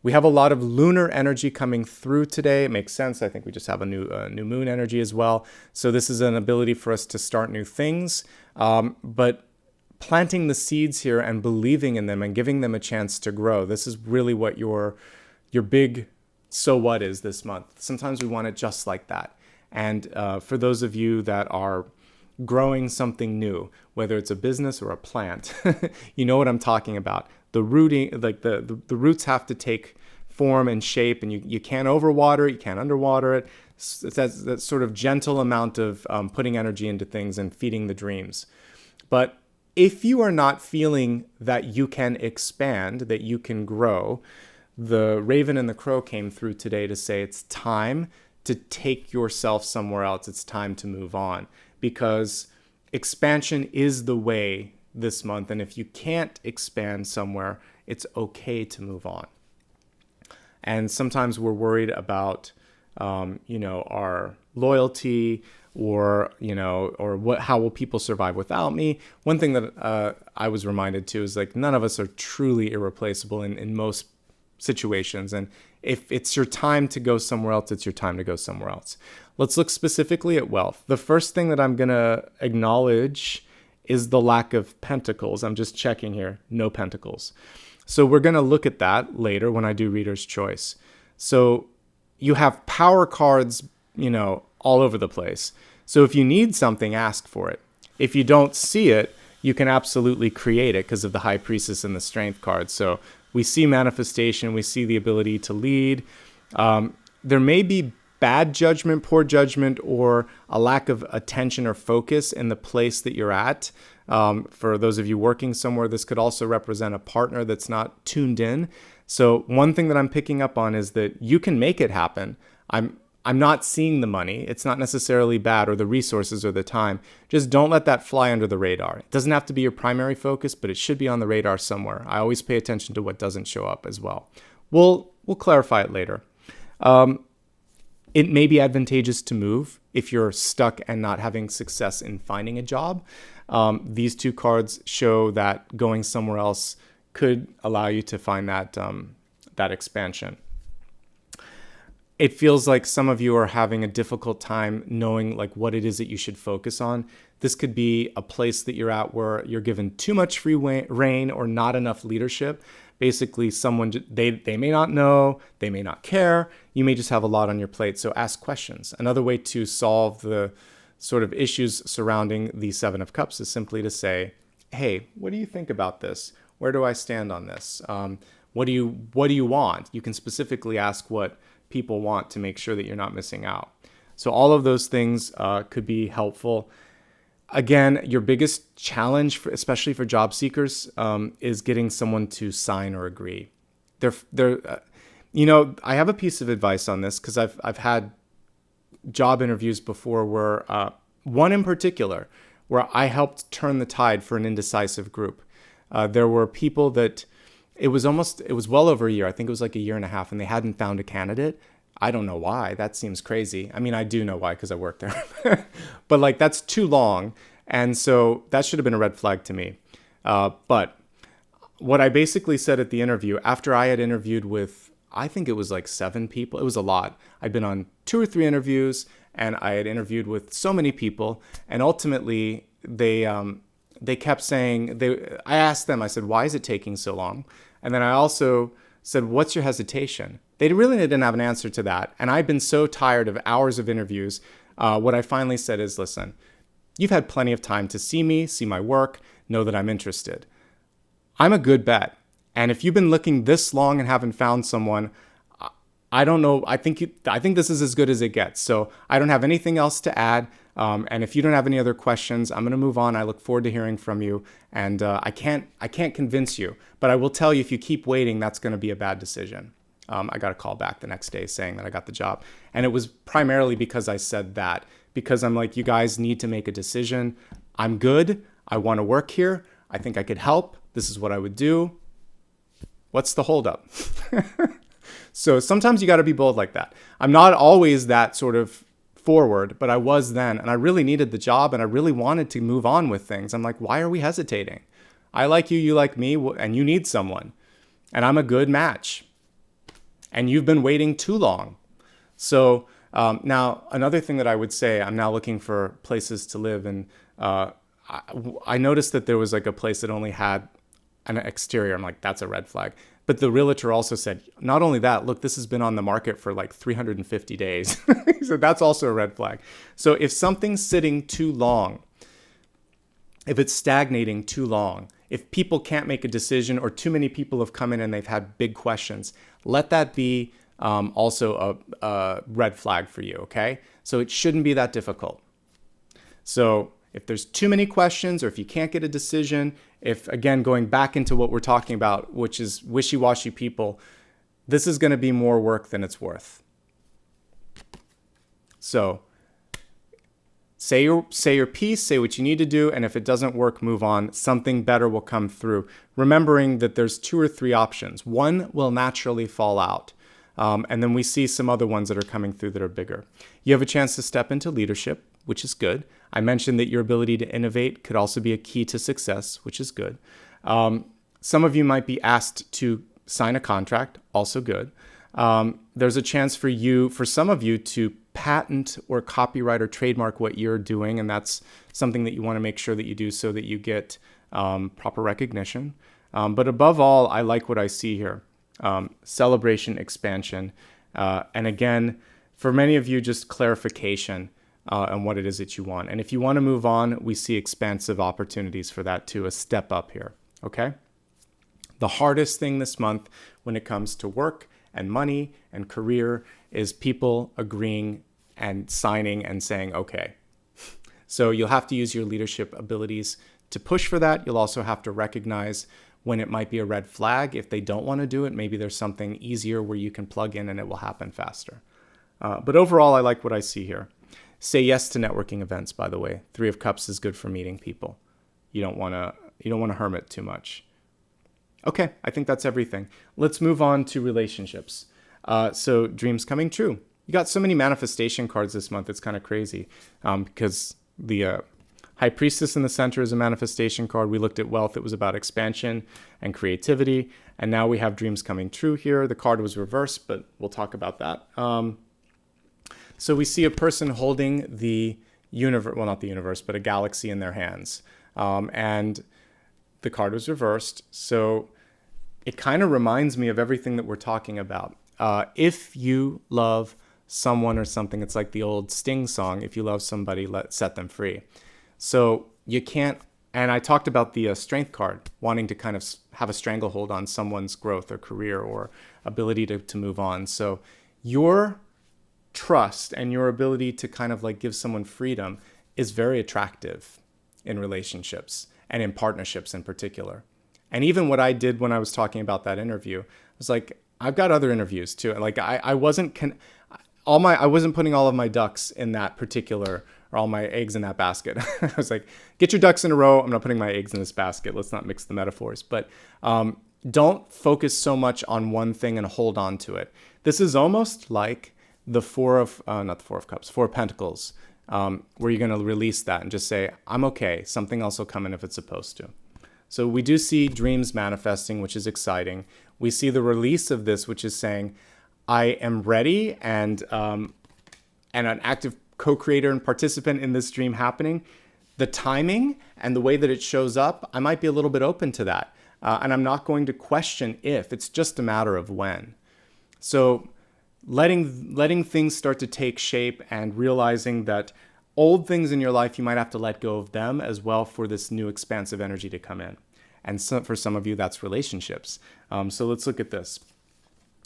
We have a lot of lunar energy coming through today. It makes sense. I think we just have a new moon energy as well. So this is an ability for us to start new things, but planting the seeds here and believing in them and giving them a chance to grow. This is really what your big so what is this month. Sometimes we want it just like that. And for those of you that are growing something new, whether it's a business or a plant, you know what I'm talking about. The rooting, like the roots have to take form and shape, and you can't overwater it, you can't underwater it. It's that sort of gentle amount of putting energy into things and feeding the dreams. But if you are not feeling that you can expand, that you can grow, the raven and the crow came through today to say it's time to take yourself somewhere else. It's time to move on, because expansion is the way this month. And if you can't expand somewhere, it's okay to move on. And sometimes we're worried about, our loyalty or how will people survive without me? One thing that I was reminded too is like none of us are truly irreplaceable in most situations. And if it's your time to go somewhere else, it's your time to go somewhere else. Let's look specifically at wealth. The first thing that I'm going to acknowledge is the lack of pentacles. I'm just checking here. No pentacles. So we're going to look at that later when I do Reader's Choice. So you have power cards, all over the place. So if you need something, ask for it. If you don't see it, you can absolutely create it because of the High Priestess and the Strength cards. So we see manifestation. We see the ability to lead. There may be bad judgment, poor judgment, or a lack of attention or focus in the place that you're at. For those of you working somewhere, this could also represent a partner that's not tuned in. So one thing that I'm picking up on is that you can make it happen. I'm not seeing the money. It's not necessarily bad, or the resources or the time. Just don't let that fly under the radar. It doesn't have to be your primary focus, but it should be on the radar somewhere. I always pay attention to what doesn't show up as well. We'll clarify it later. It may be advantageous to move if you're stuck and not having success in finding a job. These two cards show that going somewhere else could allow you to find that expansion. It feels like some of you are having a difficult time knowing like what it is that you should focus on. This could be a place that you're at where you're given too much free rein or not enough leadership. Basically, someone, they may not know, they may not care. You may just have a lot on your plate. So ask questions. Another way to solve the sort of issues surrounding the Seven of Cups is simply to say, hey, what do you think about this? Where do I stand on this? What do you want? You can specifically ask what people want to make sure that you're not missing out. So all of those things could be helpful. Again, your biggest challenge, especially for job seekers, is getting someone to sign or agree. I have a piece of advice on this because I've had job interviews before where one in particular where I helped turn the tide for an indecisive group. There were people that it was well over a year. I think it was like a year and a half, and they hadn't found a candidate. I don't know why. That seems crazy. I mean, I do know why because I work there. But like that's too long. And so that should have been a red flag to me. But what I basically said at the interview, after I had interviewed with, I think it was like 7 people. It was a lot. I'd been on 2 or 3 interviews, and I had interviewed with so many people. And ultimately, they kept saying, I asked them, I said, why is it taking so long? And then I also said, what's your hesitation? They really didn't have an answer to that. And I've been so tired of hours of interviews. What I finally said is, listen, you've had plenty of time to see me, see my work, know that I'm interested. I'm a good bet. And if you've been looking this long and haven't found someone, I don't know. I think this is as good as it gets. So I don't have anything else to add. And if you don't have any other questions, I'm going to move on. I look forward to hearing from you. And I can't convince you, but I will tell you, if you keep waiting, that's going to be a bad decision. I got a call back the next day saying that I got the job. And it was primarily because I said that, because I'm like, you guys need to make a decision. I'm good. I want to work here. I think I could help. This is what I would do. What's the holdup? So sometimes you got to be bold like that. I'm not always that sort of forward, but I was then, and I really needed the job, and I really wanted to move on with things. I'm like, why are we hesitating? I like you, you like me, and you need someone, and I'm a good match, and you've been waiting too long. So now another thing that I would say, I'm now looking for places to live, and I noticed that there was like a place that only had an exterior. I'm like, that's a red flag. But the realtor also said, not only that, look, this has been on the market for like 350 days. So that's also a red flag. So if something's sitting too long, if it's stagnating too long, if people can't make a decision, or too many people have come in and they've had big questions, let that be also a red flag for you, okay? So it shouldn't be that difficult. So if there's too many questions, or if you can't get a decision, if, again, going back into what we're talking about, which is wishy-washy people, this is going to be more work than it's worth. So say your piece, say what you need to do, and if it doesn't work, move on. Something better will come through. Remembering that there's 2 or 3 options. One will naturally fall out. And then we see some other ones that are coming through that are bigger. You have a chance to step into leadership, which is good. I mentioned that your ability to innovate could also be a key to success, which is good. Some of you might be asked to sign a contract, also good. There's a chance for some of you to patent or copyright or trademark what you're doing, and that's something that you want to make sure that you do so that you get proper recognition. But above all, I like what I see here. Celebration, expansion, and again, for many of you, just clarification on what it is that you want. And if you want to move on, we see expansive opportunities for that too, a step up here, okay? The hardest thing this month when it comes to work and money and career is people agreeing and signing and saying, okay. So you'll have to use your leadership abilities to push for that. You'll also have to recognize when it might be a red flag. If they don't want to do it, maybe there's something easier where you can plug in and it will happen faster. But overall, I like what I see here. Say yes to networking events, by the way. 3 of Cups is good for meeting people. You don't want to hermit too much. Okay, I think that's everything. Let's move on to relationships. So dreams coming true. You got so many manifestation cards this month. It's kind of crazy because the High Priestess in the center is a manifestation card. We looked at wealth. It was about expansion and creativity. And now we have dreams coming true here. The card was reversed, but we'll talk about that. So we see a person holding the universe, well, not the universe, but a galaxy in their hands. And the card was reversed. So it kind of reminds me of everything that we're talking about. If you love someone or something, it's like the old Sting song, if you love somebody, set them free. So you can't, and I talked about the strength card, wanting to kind of have a stranglehold on someone's growth or career or ability to move on. So your trust and your ability to kind of like give someone freedom is very attractive in relationships and in partnerships in particular. And even what I did when I was talking about that interview, I was like, I've got other interviews too. Like I wasn't putting all of my ducks in that particular, or all my eggs in that basket. I was like, get your ducks in a row. I'm not putting my eggs in this basket. Let's not mix the metaphors. But don't focus so much on one thing and hold on to it. This is almost like the Four of Pentacles, where you're going to release that and just say, I'm okay. Something else will come in if it's supposed to. So we do see dreams manifesting, which is exciting. We see the release of this, which is saying, I am ready and an active co-creator and participant in this dream happening. The timing and the way that it shows up, I might be a little bit open to that. And I'm not going to question if, it's just a matter of when. So letting things start to take shape and realizing that old things in your life, you might have to let go of them as well for this new expansive energy to come in. And so for some of you, that's relationships. So let's look at this.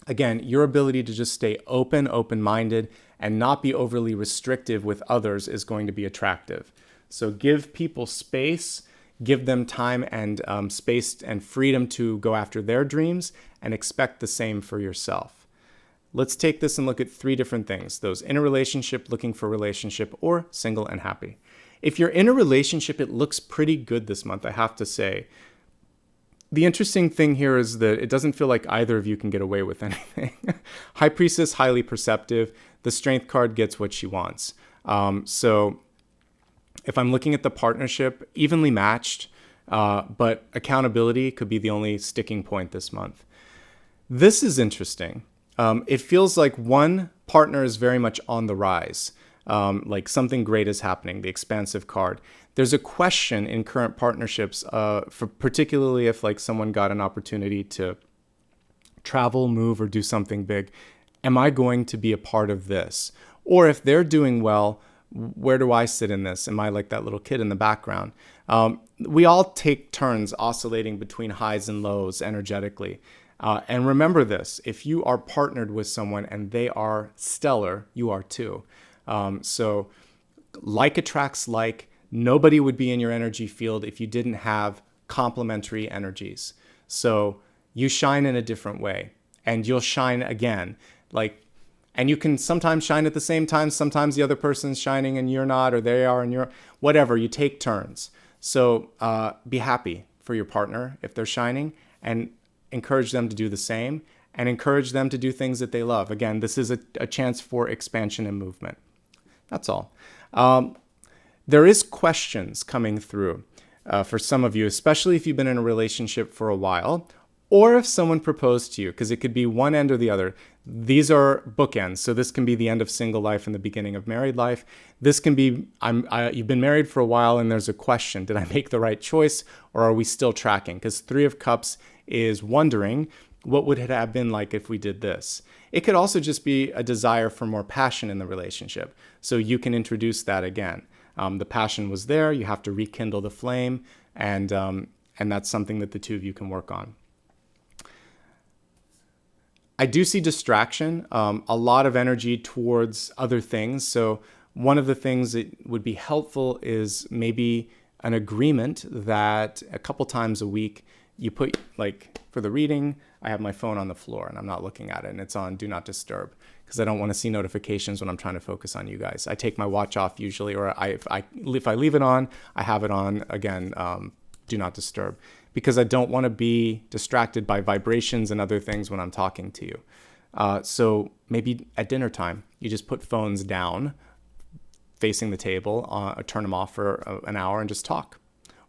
Again, your ability to just stay open-minded, and not be overly restrictive with others is going to be attractive. So give people space, give them time and space and freedom to go after their dreams, and expect the same for yourself. Let's take this and look at 3 different things. Those in a relationship, looking for a relationship, or single and happy. If you're in a relationship, it looks pretty good this month, I have to say. The interesting thing here is that it doesn't feel like either of you can get away with anything. High Priestess, highly perceptive. The Strength card gets what she wants. So if I'm looking at the partnership, evenly matched, but accountability could be the only sticking point this month. This is interesting. It feels like one partner is very much on the rise. Like something great is happening, the Expansive card. There's a question in current partnerships, for particularly if like someone got an opportunity to travel, move, or do something big. Am I going to be a part of this? Or if they're doing well, where do I sit in this? Am I like that little kid in the background? We all take turns oscillating between highs and lows energetically. And remember this, if you are partnered with someone and they are stellar, you are too. So like attracts like. Nobody would be in your energy field if you didn't have complementary energies. So you shine in a different way, and you'll shine again. And you can sometimes shine at the same time. Sometimes the other person's shining and you're not, or they are and you're, whatever. You take turns. So be happy for your partner if they're shining, and encourage them to do the same, and encourage them to do things that they love. Again, this is a chance for expansion and movement. That's all. There is questions coming through for some of you, especially if you've been in a relationship for a while, or if someone proposed to you, because it could be one end or the other. These are bookends. So this can be the end of single life and the beginning of married life. This can be, you've been married for a while and there's a question. Did I make the right choice, or are we still tracking? Because 3 of Cups is wondering, what would it have been like if we did this? It could also just be a desire for more passion in the relationship. So you can introduce that again. The passion was there. You have to rekindle the flame, and that's something that the 2 of you can work on. I do see distraction, a lot of energy towards other things. So one of the things that would be helpful is maybe an agreement that a couple times a week you put, like for the reading, I have my phone on the floor and I'm not looking at it, and it's on Do Not Disturb, because I don't want to see notifications when I'm trying to focus on you guys. I take my watch off usually, or if I leave it on, I have it on again, Do Not Disturb, because I don't want to be distracted by vibrations and other things when I'm talking to you. So maybe at dinner time, you just put phones down, facing the table, turn them off for an hour and just talk.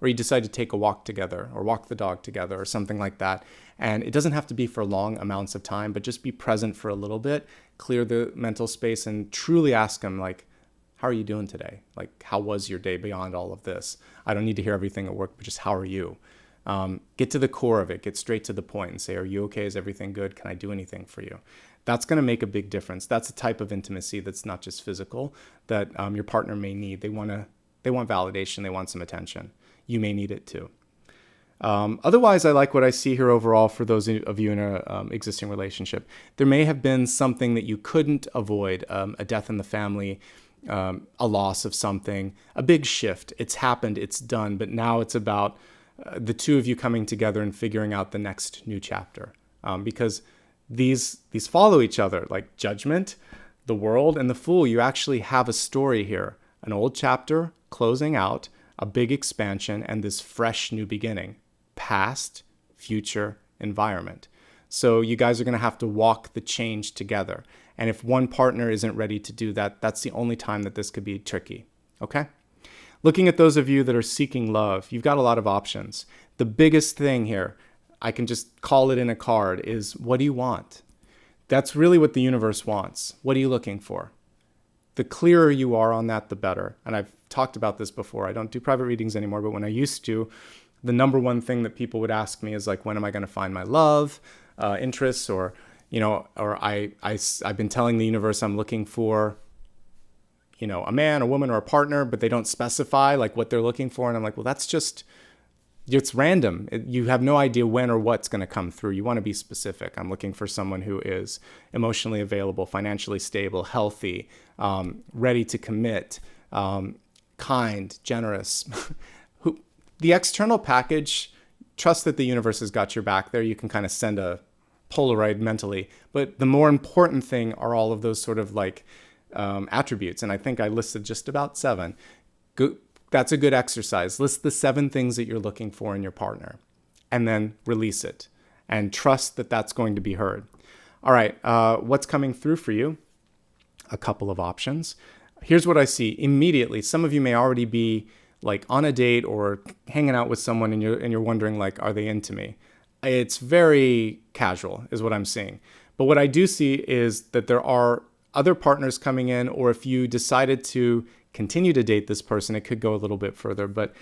Or you decide to take a walk together, or walk the dog together, or something like that. And it doesn't have to be for long amounts of time, but just be present for a little bit, clear the mental space, and truly ask them, like, how are you doing today? Like, how was your day beyond all of this? I don't need to hear everything at work, but just how are you? Get to the core of it, get straight to the point and say, are you okay? Is everything good? Can I do anything for you? That's going to make a big difference. That's a type of intimacy that's not just physical, that your partner may need. They want validation. They want some attention. You may need it too. Otherwise, I like what I see here overall for those of you in an existing relationship. There may have been something that you couldn't avoid, a death in the family, a loss of something, a big shift. It's happened, it's done, but now it's about the 2 of you coming together and figuring out the next new chapter. Because these follow each other, like Judgment, the World, and the Fool. You actually have a story here, an old chapter closing out, a big expansion, and this fresh new beginning. Past, future, environment. So you guys are going to have to walk the change together. And if one partner isn't ready to do that, that's the only time that this could be tricky. Okay? Looking at those of you that are seeking love, you've got a lot of options. The biggest thing here, I can just call it in a card, is what do you want? That's really what the universe wants. What are you looking for? The clearer you are on that, the better. And I've talked about this before. I don't do private readings anymore, but when I used to, the number one thing that people would ask me is like, when am I going to find my love, interests, or, or I've been telling the universe I'm looking for, a man, a woman, or a partner, but they don't specify like what they're looking for. And I'm like, well, that's just it's random. You have no idea when or what's going to come through. You want to be specific. I'm looking for someone who is emotionally available, financially stable, healthy, ready to commit, kind, generous. The external package, trust that the universe has got your back there. You can kind of send a Polaroid mentally. But the more important thing are all of those sort of like attributes. And I think I listed just about 7. That's a good exercise. List the 7 things that you're looking for in your partner and then release it and trust that that's going to be heard. All right, what's coming through for you? A couple of options. Here's what I see immediately. Some of you may already be like on a date or hanging out with someone and you're wondering like, are they into me? It's very casual is what I'm seeing. But what I do see is that there are other partners coming in, or if you decided to continue to date this person, it could go a little bit further. But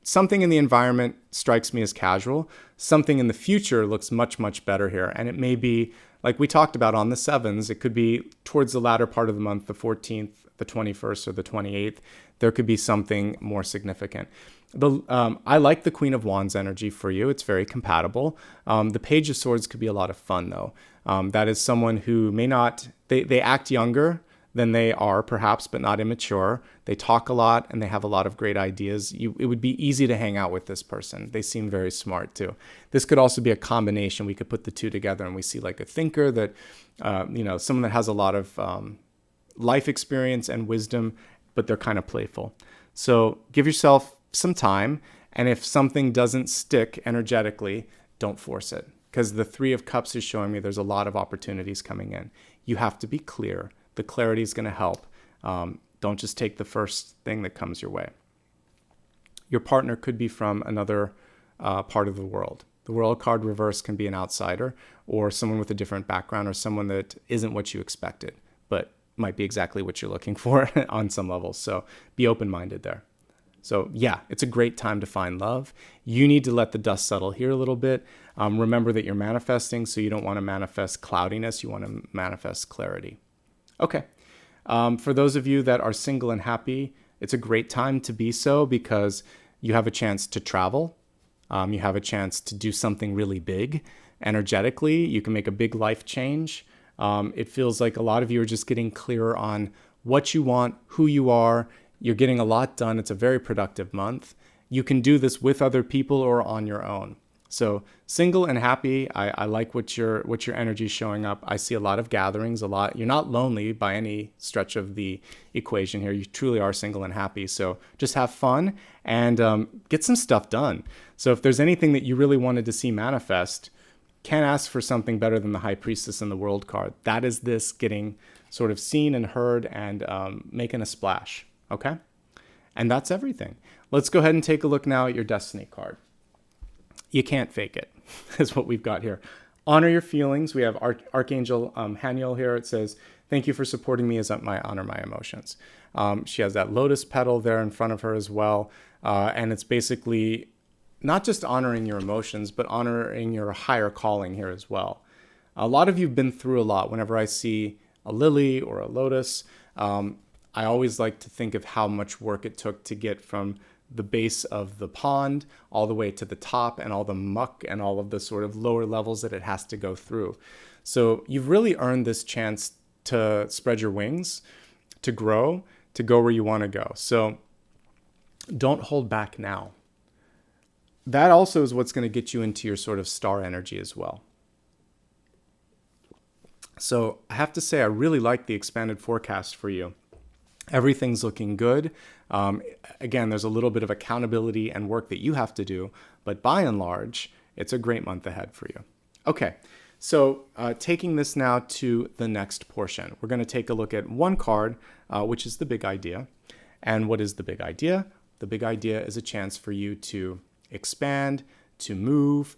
something in the environment strikes me as casual. Something in the future looks much, much better here. And it may be, like we talked about on the 7s, it could be towards the latter part of the month, the 14th, the 21st, or the 28th. There could be something more significant. I like the Queen of Wands energy for you. It's very compatible. The Page of Swords could be a lot of fun, though. That is someone who may not, they act younger than they are, perhaps, but not immature. They talk a lot and they have a lot of great ideas. It would be easy to hang out with this person. They seem very smart, too. This could also be a combination. We could put the two together and we see like a thinker that, someone that has a lot of life experience and wisdom, but they're kind of playful. So give yourself some time, and if something doesn't stick energetically, don't force it, because the 3 of Cups is showing me there's a lot of opportunities coming in. You have to be clear. The clarity is going to help. Don't just take the first thing that comes your way. Your partner could be from another part of the world. The World card reverse can be an outsider or someone with a different background or someone that isn't what you expected, but might be exactly what you're looking for on some levels. So be open-minded there. So yeah, it's a great time to find love. You need to let the dust settle here a little bit. Remember that you're manifesting, so you don't want to manifest cloudiness. You want to manifest clarity. Okay. For those of you that are single and happy, it's a great time to be so because you have a chance to travel. You have a chance to do something really big energetically. You can make a big life change. It feels like a lot of you are just getting clearer on what you want, who you are. You're getting a lot done. It's a very productive month. You can do this with other people or on your own. So single and happy, I like what your energy is showing up. I see a lot of gatherings, a lot. You're not lonely by any stretch of the equation here. You truly are single and happy. So just have fun and get some stuff done. So if there's anything that you really wanted to see manifest, can't ask for something better than the High Priestess and the World card. That is this getting sort of seen and heard and making a splash. Okay? And that's everything. Let's go ahead and take a look now at your Destiny card. You can't fake it, is what we've got here. Honor your feelings. We have Archangel Haniel here. It says, thank you for supporting me as I honor my emotions. She has that lotus petal there in front of her as well. And it's basically not just honoring your emotions, but honoring your higher calling here as well. A lot of you have been through a lot. Whenever I see a lily or a lotus, I always like to think of how much work it took to get from the base of the pond all the way to the top and all the muck and all of the sort of lower levels that it has to go through. So you've really earned this chance to spread your wings, to grow, to go where you want to go. So don't hold back now. That also is what's going to get you into your sort of star energy as well. So I have to say, I really like the expanded forecast for you. Everything's looking good. Again, there's a little bit of accountability and work that you have to do, but by and large, it's a great month ahead for you. Okay, so taking this now to the next portion, we're going to take a look at one card, which is the big idea. And what is the big idea? The big idea is a chance for you to expand, to move,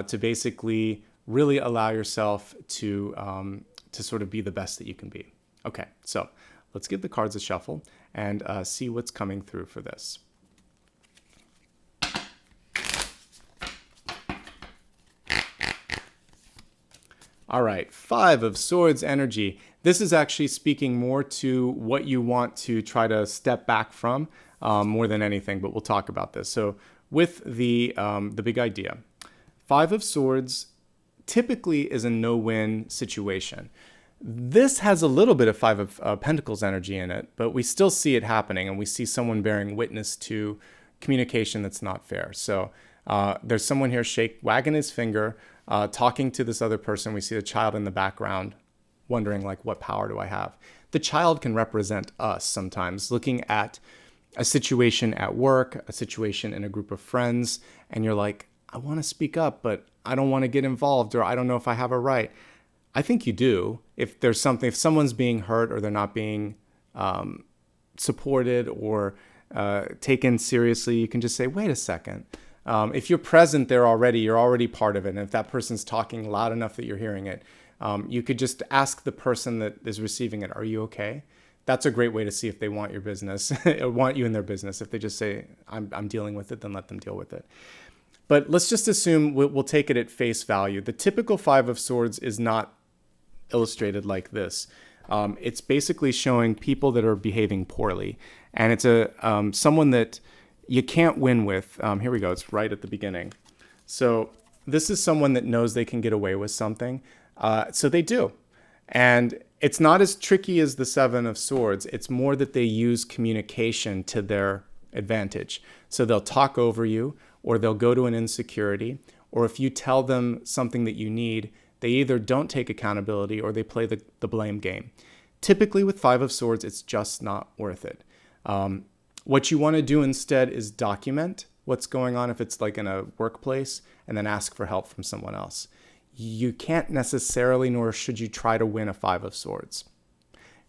to basically really allow yourself to sort of be the best that you can be. Okay, so let's give the cards a shuffle and see what's coming through for this. All right, 5 of Swords energy. This is actually speaking more to what you want to try to step back from more than anything, but we'll talk about this. So with the big idea. Five of Swords typically is a no-win situation. This has a little bit of Five of Pentacles energy in it, but we still see it happening, and we see someone bearing witness to communication that's not fair. So there's someone here wagging his finger, talking to this other person. We see the child in the background, wondering like, what power do I have? The child can represent us sometimes, looking at a situation at work, a situation in a group of friends, and you're like, I want to speak up, but I don't want to get involved, or I don't know if I have a right. I think you do. If someone's being hurt, or they're not being supported or taken seriously, you can just say, wait a second. If you're present there already, you're already part of it. And if that person's talking loud enough that you're hearing it, you could just ask the person that is receiving it, are you okay? That's a great way to see if they want your business, or want you in their business. If they just say, I'm dealing with it, then let them deal with it. But let's just assume we'll take it at face value. The typical Five of Swords is not illustrated like this. It's basically showing people that are behaving poorly. And it's someone that you can't win with. Here we go. It's right at the beginning. So this is someone that knows they can get away with something. So they do. And it's not as tricky as the Seven of Swords. It's more that they use communication to their advantage. So they'll talk over you, or they'll go to an insecurity, or if you tell them something that you need, they either don't take accountability or they play the blame game. Typically with Five of Swords, it's just not worth it. What you want to do instead is document what's going on if it's like in a workplace, and then ask for help from someone else. You can't necessarily, nor should you try to win a Five of Swords.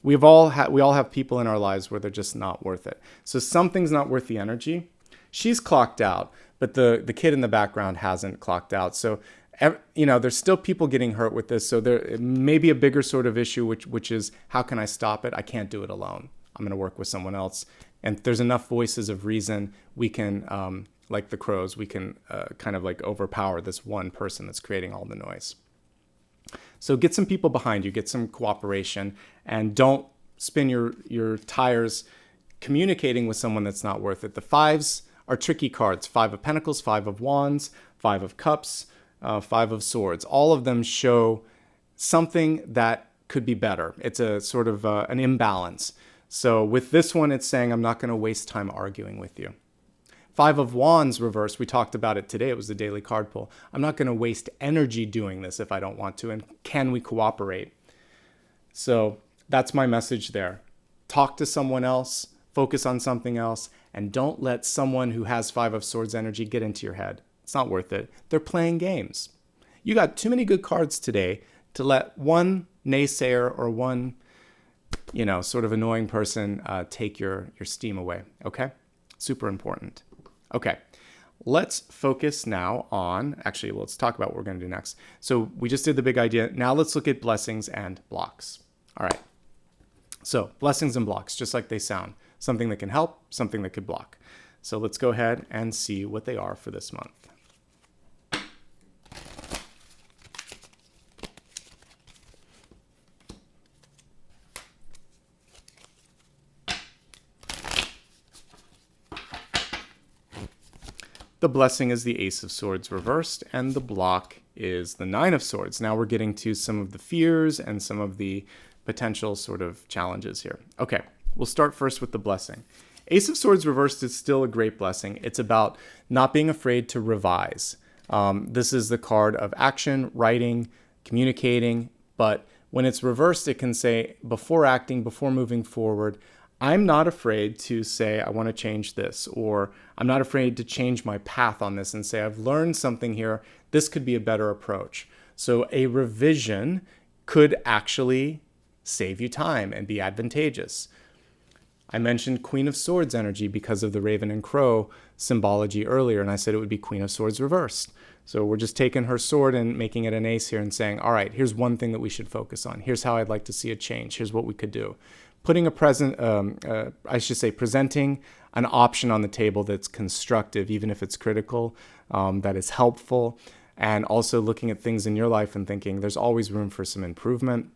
We all have people in our lives where they're just not worth it. So something's not worth the energy. She's clocked out, but the kid in the background hasn't clocked out. So there's still people getting hurt with this. So there may be a bigger sort of issue, which is, how can I stop it? I can't do it alone. I'm going to work with someone else. And there's enough voices of reason, we can, like the crows, we can kind of like overpower this one person that's creating all the noise. So get some people behind you, get some cooperation, and don't spin your tires communicating with someone that's not worth it. The fives are tricky cards. Five of Pentacles, Five of Wands, Five of Cups, Five of Swords. All of them show something that could be better. It's a sort of an imbalance. So with this one, it's saying, I'm not going to waste time arguing with you. Five of Wands reversed, we talked about it today. It was the daily card pull. I'm not going to waste energy doing this if I don't want to. And can we cooperate? So that's my message there. Talk to someone else, focus on something else, and don't let someone who has Five of Swords energy get into your head. It's not worth it. They're playing games. You got too many good cards today to let one naysayer or one, sort of annoying person take your steam away. Okay? Super important. Okay. Let's focus now on, let's talk about what we're going to do next. So we just did the big idea. Now let's look at blessings and blocks. All right. So blessings and blocks, just like they sound. Something that can help, something that could block. So let's go ahead and see what they are for this month. The blessing is the Ace of Swords reversed, and the block is the Nine of Swords. Now we're getting to some of the fears and some of the potential sort of challenges here. Okay, we'll start first with the blessing. Ace of Swords reversed is still a great blessing. It's about not being afraid to revise. This is the card of action, writing, communicating, but when it's reversed, it can say, before acting, before moving forward, I'm not afraid to say, I want to change this, or I'm not afraid to change my path on this and say, I've learned something here. This could be a better approach. So a revision could actually save you time and be advantageous. I mentioned Queen of Swords energy because of the Raven and Crow symbology earlier, and I said it would be Queen of Swords reversed. So we're just taking her sword and making it an ace here and saying, all right, here's one thing that we should focus on. Here's how I'd like to see a change. Here's what we could do. Putting presenting an option on the table that's constructive, even if it's critical, that is helpful, and also looking at things in your life and thinking there's always room for some improvement.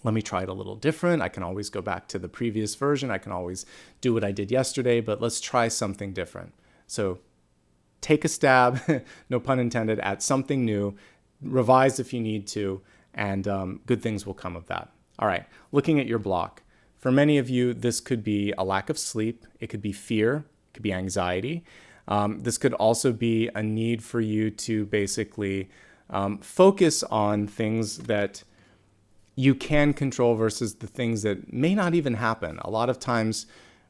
Let me try it a little different. I can always go back to the previous version. I can always do what I did yesterday, but let's try something different. So take a stab, no pun intended, at something new, revise if you need to, and good things will come of that. All right, looking at your block. For many of you, this could be a lack of sleep. It could be fear. It could be anxiety. This could also be a need for you to basically focus on things that you can control versus the things that may not even happen. A lot of times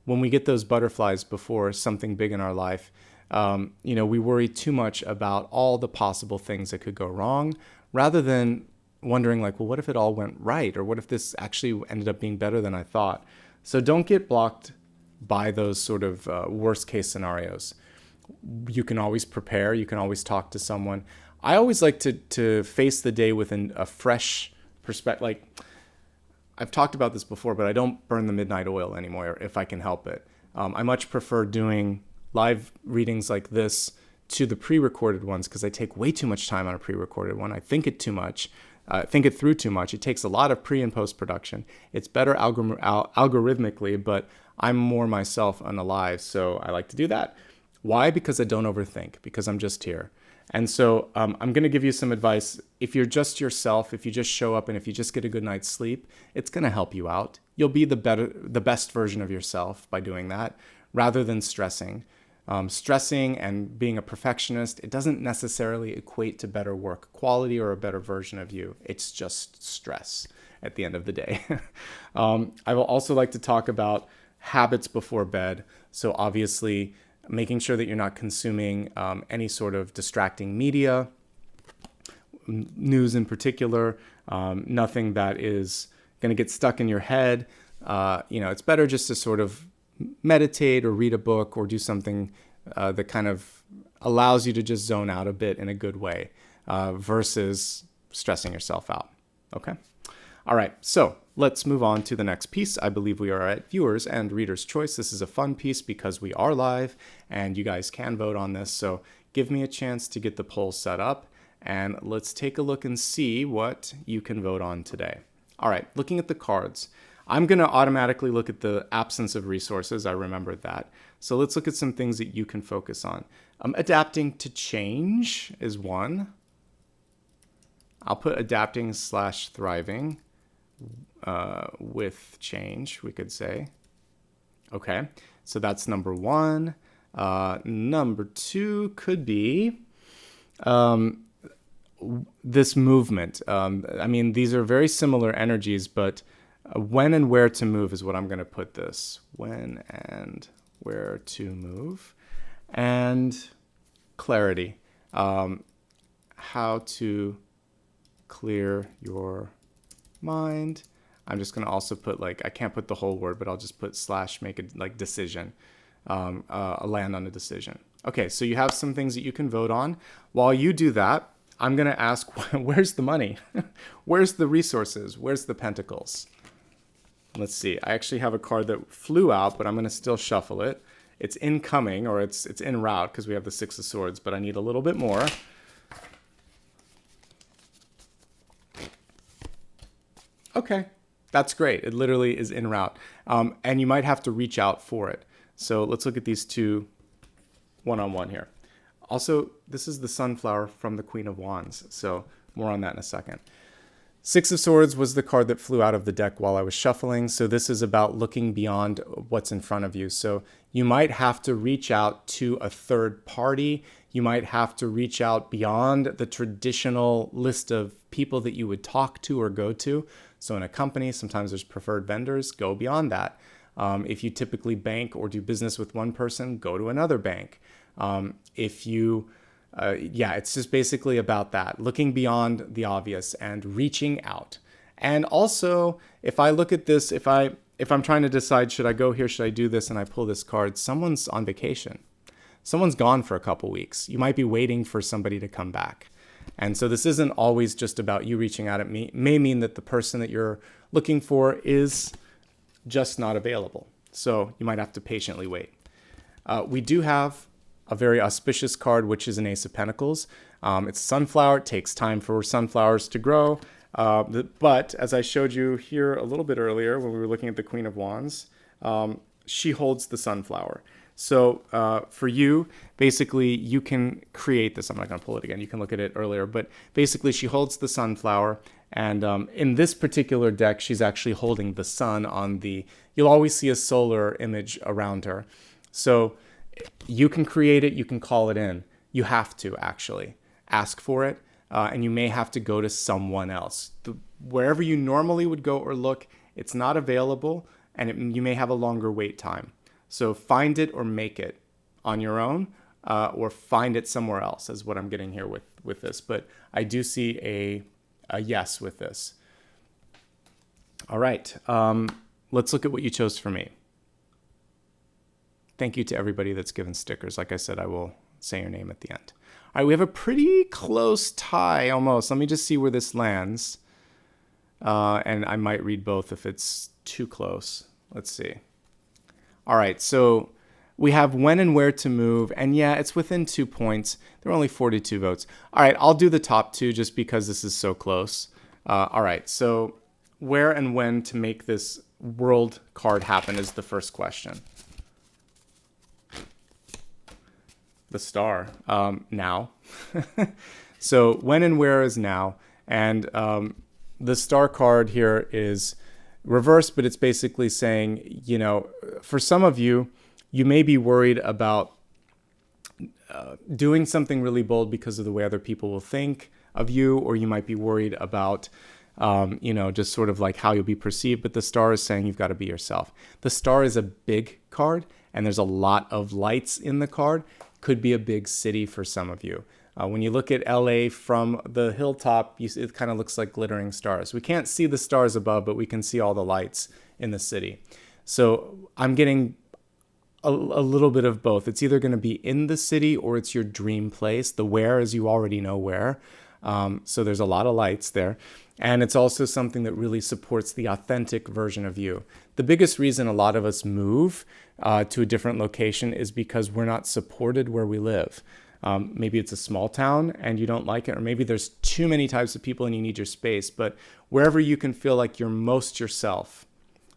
when we get those butterflies before something big in our life, we worry too much about all the possible things that could go wrong rather than wondering like, well, what if it all went right? Or what if this actually ended up being better than I thought? So don't get blocked by those sort of worst case scenarios. You can always prepare. You can always talk to someone. I always like to face the day with a fresh perspective. Like, I've talked about this before, but I don't burn the midnight oil anymore if I can help it. I much prefer doing live readings like this to the pre-recorded ones because I take way too much time on a pre-recorded one. I think it too much. Think it through too much. It takes a lot of pre and post production. It's better algorithmically, but I'm more myself unalive, so I like to do that. Why? Because I don't overthink, because I'm just here. And so I'm going to give you some advice. If you're just yourself, if you just show up and if you just get a good night's sleep, it's going to help you out. You'll be the best version of yourself by doing that rather than stressing. Stressing and being a perfectionist, it doesn't necessarily equate to better work quality or a better version of you. It's just stress at the end of the day. I will also like to talk about habits before bed. So obviously making sure that you're not consuming any sort of distracting media, news in particular, nothing that is going to get stuck in your head. It's better just to sort of meditate or read a book or do something that kind of allows you to just zone out a bit in a good way versus stressing yourself out. Okay. All right. So let's move on to the next piece. I believe we are at viewers and readers' choice. This is a fun piece because we are live and you guys can vote on this. So give me a chance to get the poll set up and let's take a look and see what you can vote on today. All right. Looking at the cards. I'm going to automatically look at the absence of resources. I remembered that. So let's look at some things that you can focus on. Adapting to change is one. I'll put adapting/thriving with change, we could say. Okay, so that's number one. Number two could be this movement. These are very similar energies, but when and where to move is what I'm going to put this. When and where to move. And clarity. How to clear your mind. I'm just going to also put I can't put the whole word, but I'll just put / make it decision. Land on a decision. Okay, so you have some things that you can vote on. While you do that, I'm going to ask, where's the money? Where's the resources? Where's the pentacles? Let's see. I actually have a card that flew out, but I'm going to still shuffle it. It's incoming, or it's en route because we have the Six of Swords, but I need a little bit more. Okay, that's great. It literally is en route. And you might have to reach out for it. So let's look at these two one-on-one here. Also, this is the Sunflower from the Queen of Wands. So more on that in a second. Six of Swords was the card that flew out of the deck while I was shuffling. So this is about looking beyond what's in front of you. So you might have to reach out to a third party. You might have to reach out beyond the traditional list of people that you would talk to or go to. So in a company, sometimes there's preferred vendors. Go beyond that. If you typically bank or do business with one person, go to another bank. It's just basically about that, looking beyond the obvious and reaching out. And also, if I look at this, if I'm trying to decide, should I go here, should I do this, and I pull this card, someone's on vacation. Someone's gone for a couple weeks. You might be waiting for somebody to come back. And so this isn't always just about you reaching out at me. It may mean that the person that you're looking for is just not available. So you might have to patiently wait. We do have a very auspicious card, which is an Ace of Pentacles. It's sunflower. It takes time for sunflowers to grow. But as I showed you here a little bit earlier when we were looking at the Queen of Wands, she holds the sunflower. So for you, basically, you can create this. I'm not going to pull it again. You can look at it earlier. But basically, she holds the sunflower. And in this particular deck, she's actually holding the sun on the... You'll always see a solar image around her. So you can create it. You can call it in. You have to, actually. Ask for it. And you may have to go to someone else. Wherever you normally would go or look, it's not available. And you may have a longer wait time. So find it or make it on your own, or find it somewhere else is what I'm getting here with this. But I do see a yes with this. All right. Let's look at what you chose for me. Thank you to everybody that's given stickers. Like I said, I will say your name at the end. All right, we have a pretty close tie almost. Let me just see where this lands. And I might read both if it's too close. Let's see. All right, so we have when and where to move. And yeah, it's within 2 points. There are only 42 votes. All right, I'll do the top two just because this is so close. All right, so where and when to make this world card happen is the first question. The star, now. So when and where is now. And the star card here is reversed, but it's basically saying, you know, for some of you, you may be worried about doing something really bold because of the way other people will think of you, or you might be worried about, you know, just sort of like how you'll be perceived. But the star is saying you've got to be yourself. The star is a big card, and there's a lot of lights in the card. Could be a big city for some of you. When you look at LA from the hilltop, it kind of looks like glittering stars. We can't see the stars above, but we can see all the lights in the city. So I'm getting a little bit of both. It's either going to be in the city or it's your dream place. The where is you already know where. So there's a lot of lights there. And it's also something that really supports the authentic version of you. The biggest reason a lot of us move to a different location is because we're not supported where we live. Maybe it's a small town and you don't like it, or maybe there's too many types of people and you need your space, but wherever you can feel like you're most yourself.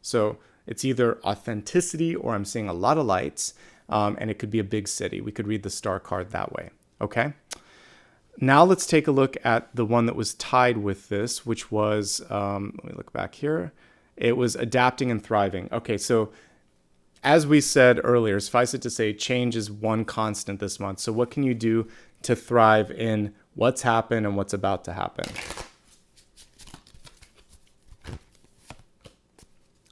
So it's either authenticity or I'm seeing a lot of lights, and it could be a big city. We could read the star card that way, okay? Now let's take a look at the one that was tied with this, which was, let me look back here. It was adapting and thriving. Okay, so as we said earlier, suffice it to say, change is one constant this month. So what can you do to thrive in what's happened and what's about to happen?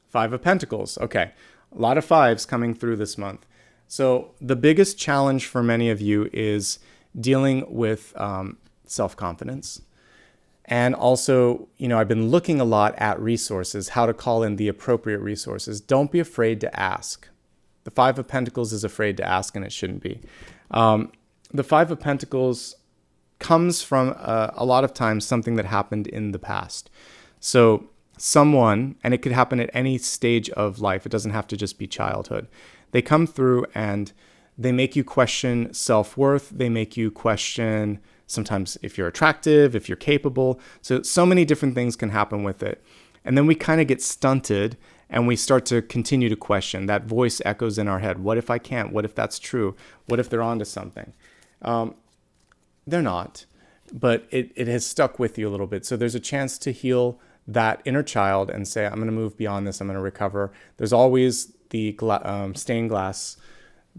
Five of Pentacles. Okay, a lot of fives coming through this month. So the biggest challenge for many of you is dealing with self-confidence. And also, you know, I've been looking a lot at resources, how to call in the appropriate resources. Don't be afraid to ask. The Five of Pentacles is afraid to ask, and it shouldn't be. The Five of Pentacles comes from a lot of times something that happened in the past. So someone, and it could happen at any stage of life. It doesn't have to just be childhood. They come through and they make you question self-worth. They make you question sometimes if you're attractive, if you're capable. So many different things can happen with it. And then we kind of get stunted and we start to continue to question. That voice echoes in our head. What if I can't? What if that's true? What if they're onto something? They're not, but it has stuck with you a little bit. So there's a chance to heal that inner child and say, I'm going to move beyond this. I'm going to recover. There's always the stained glass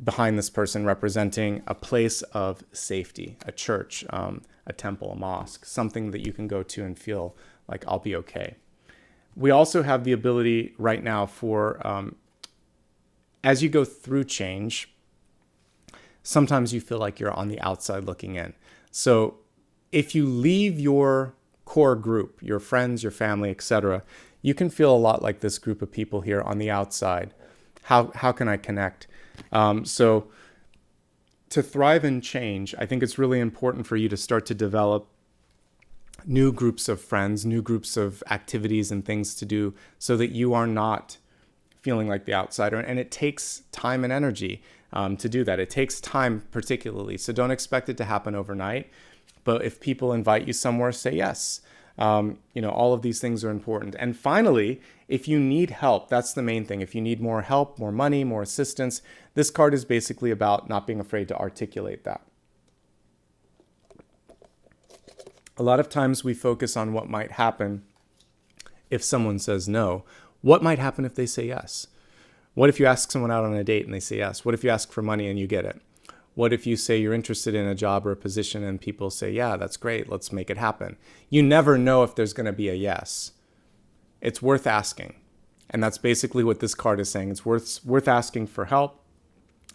behind this person representing a place of safety, a church, a temple, a mosque, something that you can go to and feel like I'll be okay. We also have the ability right now for, as you go through change, sometimes you feel like you're on the outside looking in. So if you leave your core group, your friends, your family, etc., you can feel a lot like this group of people here on the outside. How can I connect? So to thrive and change, I think it's really important for you to start to develop new groups of friends, new groups of activities and things to do so that you are not feeling like the outsider. And it takes time and energy to do that. It takes time particularly. So don't expect it to happen overnight. But if people invite you somewhere, say yes. All of these things are important. And finally, if you need help, that's the main thing. If you need more help, more money, more assistance, this card is basically about not being afraid to articulate that. A lot of times we focus on what might happen if someone says no. What might happen if they say yes? What if you ask someone out on a date and they say yes? What if you ask for money and you get it? What if you say you're interested in a job or a position and people say, yeah, that's great, let's make it happen? You never know if there's going to be a yes. It's worth asking. And that's basically what this card is saying. It's worth asking for help.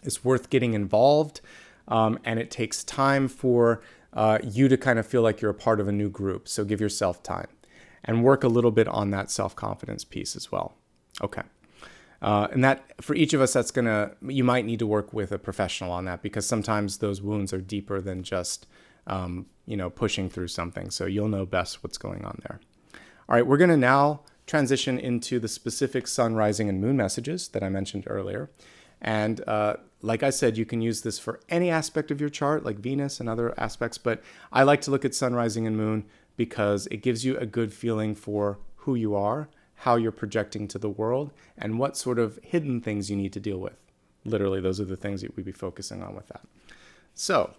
It's worth getting involved. And it takes time for you to kind of feel like you're a part of a new group. So give yourself time and work a little bit on that self-confidence piece as well. Okay. And that for each of us, you might need to work with a professional on that, because sometimes those wounds are deeper than just, pushing through something. So you'll know best what's going on there. All right, we're going to now transition into the specific sun, rising, and moon messages that I mentioned earlier. And like I said, you can use this for any aspect of your chart, like Venus and other aspects. But I like to look at sun, rising, and moon because it gives you a good feeling for who you are, how you're projecting to the world, and what sort of hidden things you need to deal with. Literally, those are the things that we'd be focusing on with that. So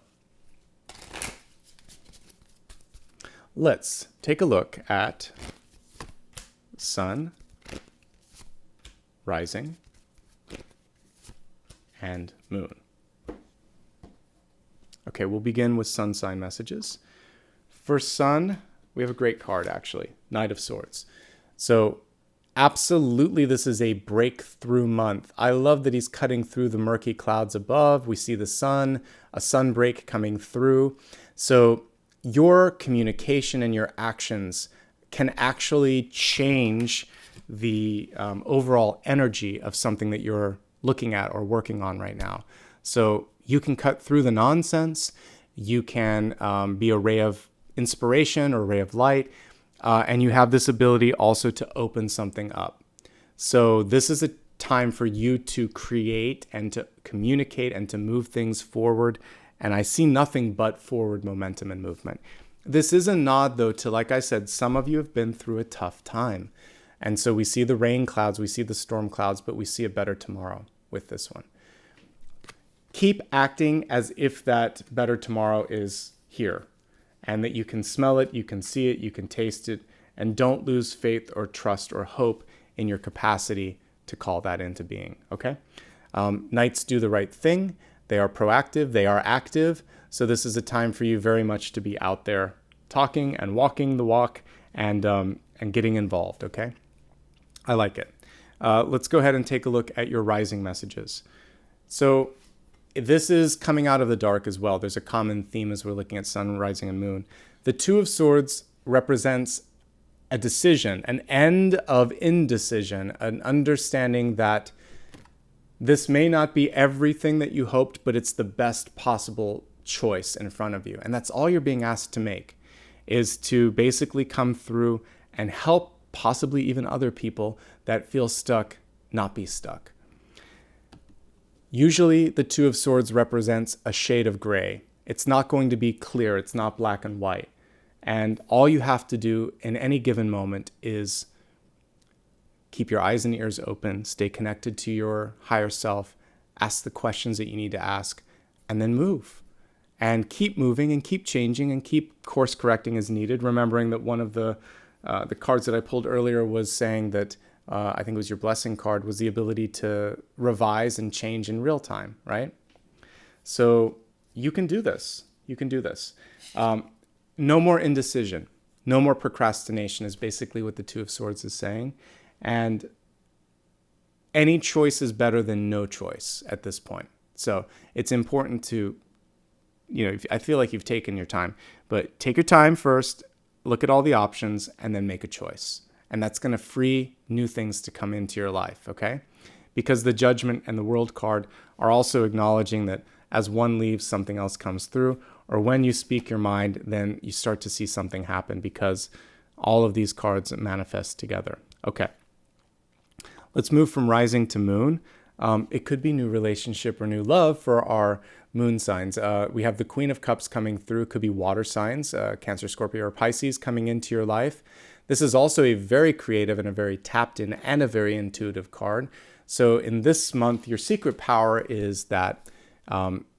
let's take a look at sun, rising, and moon. Okay, we'll begin with sun sign messages. For sun, we have a great card, actually, Knight of Swords. So absolutely, this is a breakthrough month. I love that he's cutting through the murky clouds above. We see the sun, a sunbreak coming through. So your communication and your actions can actually change the overall energy of something that you're looking at or working on right now. So you can cut through the nonsense. You can be a ray of inspiration or a ray of light. And you have this ability also to open something up. So this is a time for you to create and to communicate and to move things forward. And I see nothing but forward momentum and movement. This is a nod, though, to, like I said, some of you have been through a tough time. And so we see the rain clouds, we see the storm clouds, but we see a better tomorrow with this one. Keep acting as if that better tomorrow is here, and that you can smell it, you can see it, you can taste it, and don't lose faith or trust or hope in your capacity to call that into being, okay? Knights do the right thing. They are proactive, they are active, so this is a time for you very much to be out there talking and walking the walk and getting involved, okay? I like it. Let's go ahead and take a look at your rising messages. So this is coming out of the dark as well. There's a common theme as we're looking at sun, rising, and moon. The Two of Swords represents a decision, an end of indecision, an understanding that this may not be everything that you hoped, but it's the best possible choice in front of you. And that's all you're being asked to make, is to basically come through and help possibly even other people that feel stuck not be stuck. Usually the Two of Swords represents a shade of gray. It's not going to be clear. It's not black and white. And all you have to do in any given moment is keep your eyes and ears open, stay connected to your higher self, ask the questions that you need to ask, and then move. And keep moving and keep changing and keep course correcting as needed, remembering that one of the cards that I pulled earlier was saying that I think it was your blessing card, was the ability to revise and change in real time, right? So you can do this. You can do this. No more indecision. No more procrastination is basically what the Two of Swords is saying. And any choice is better than no choice at this point. So it's important to, I feel like you've taken your time, but take your time first, look at all the options, and then make a choice. And that's going to free new things to come into your life, okay? Because the Judgment and the World card are also acknowledging that as one leaves, something else comes through, or when you speak your mind, then you start to see something happen because all of these cards manifest together. Okay. Let's move from rising to moon. It could be new relationship or new love for our moon signs. We have the Queen of Cups coming through. Could be water signs, Cancer, Scorpio, or Pisces coming into your life. This is also a very creative and a very tapped in and a very intuitive card. So in this month, your secret power is that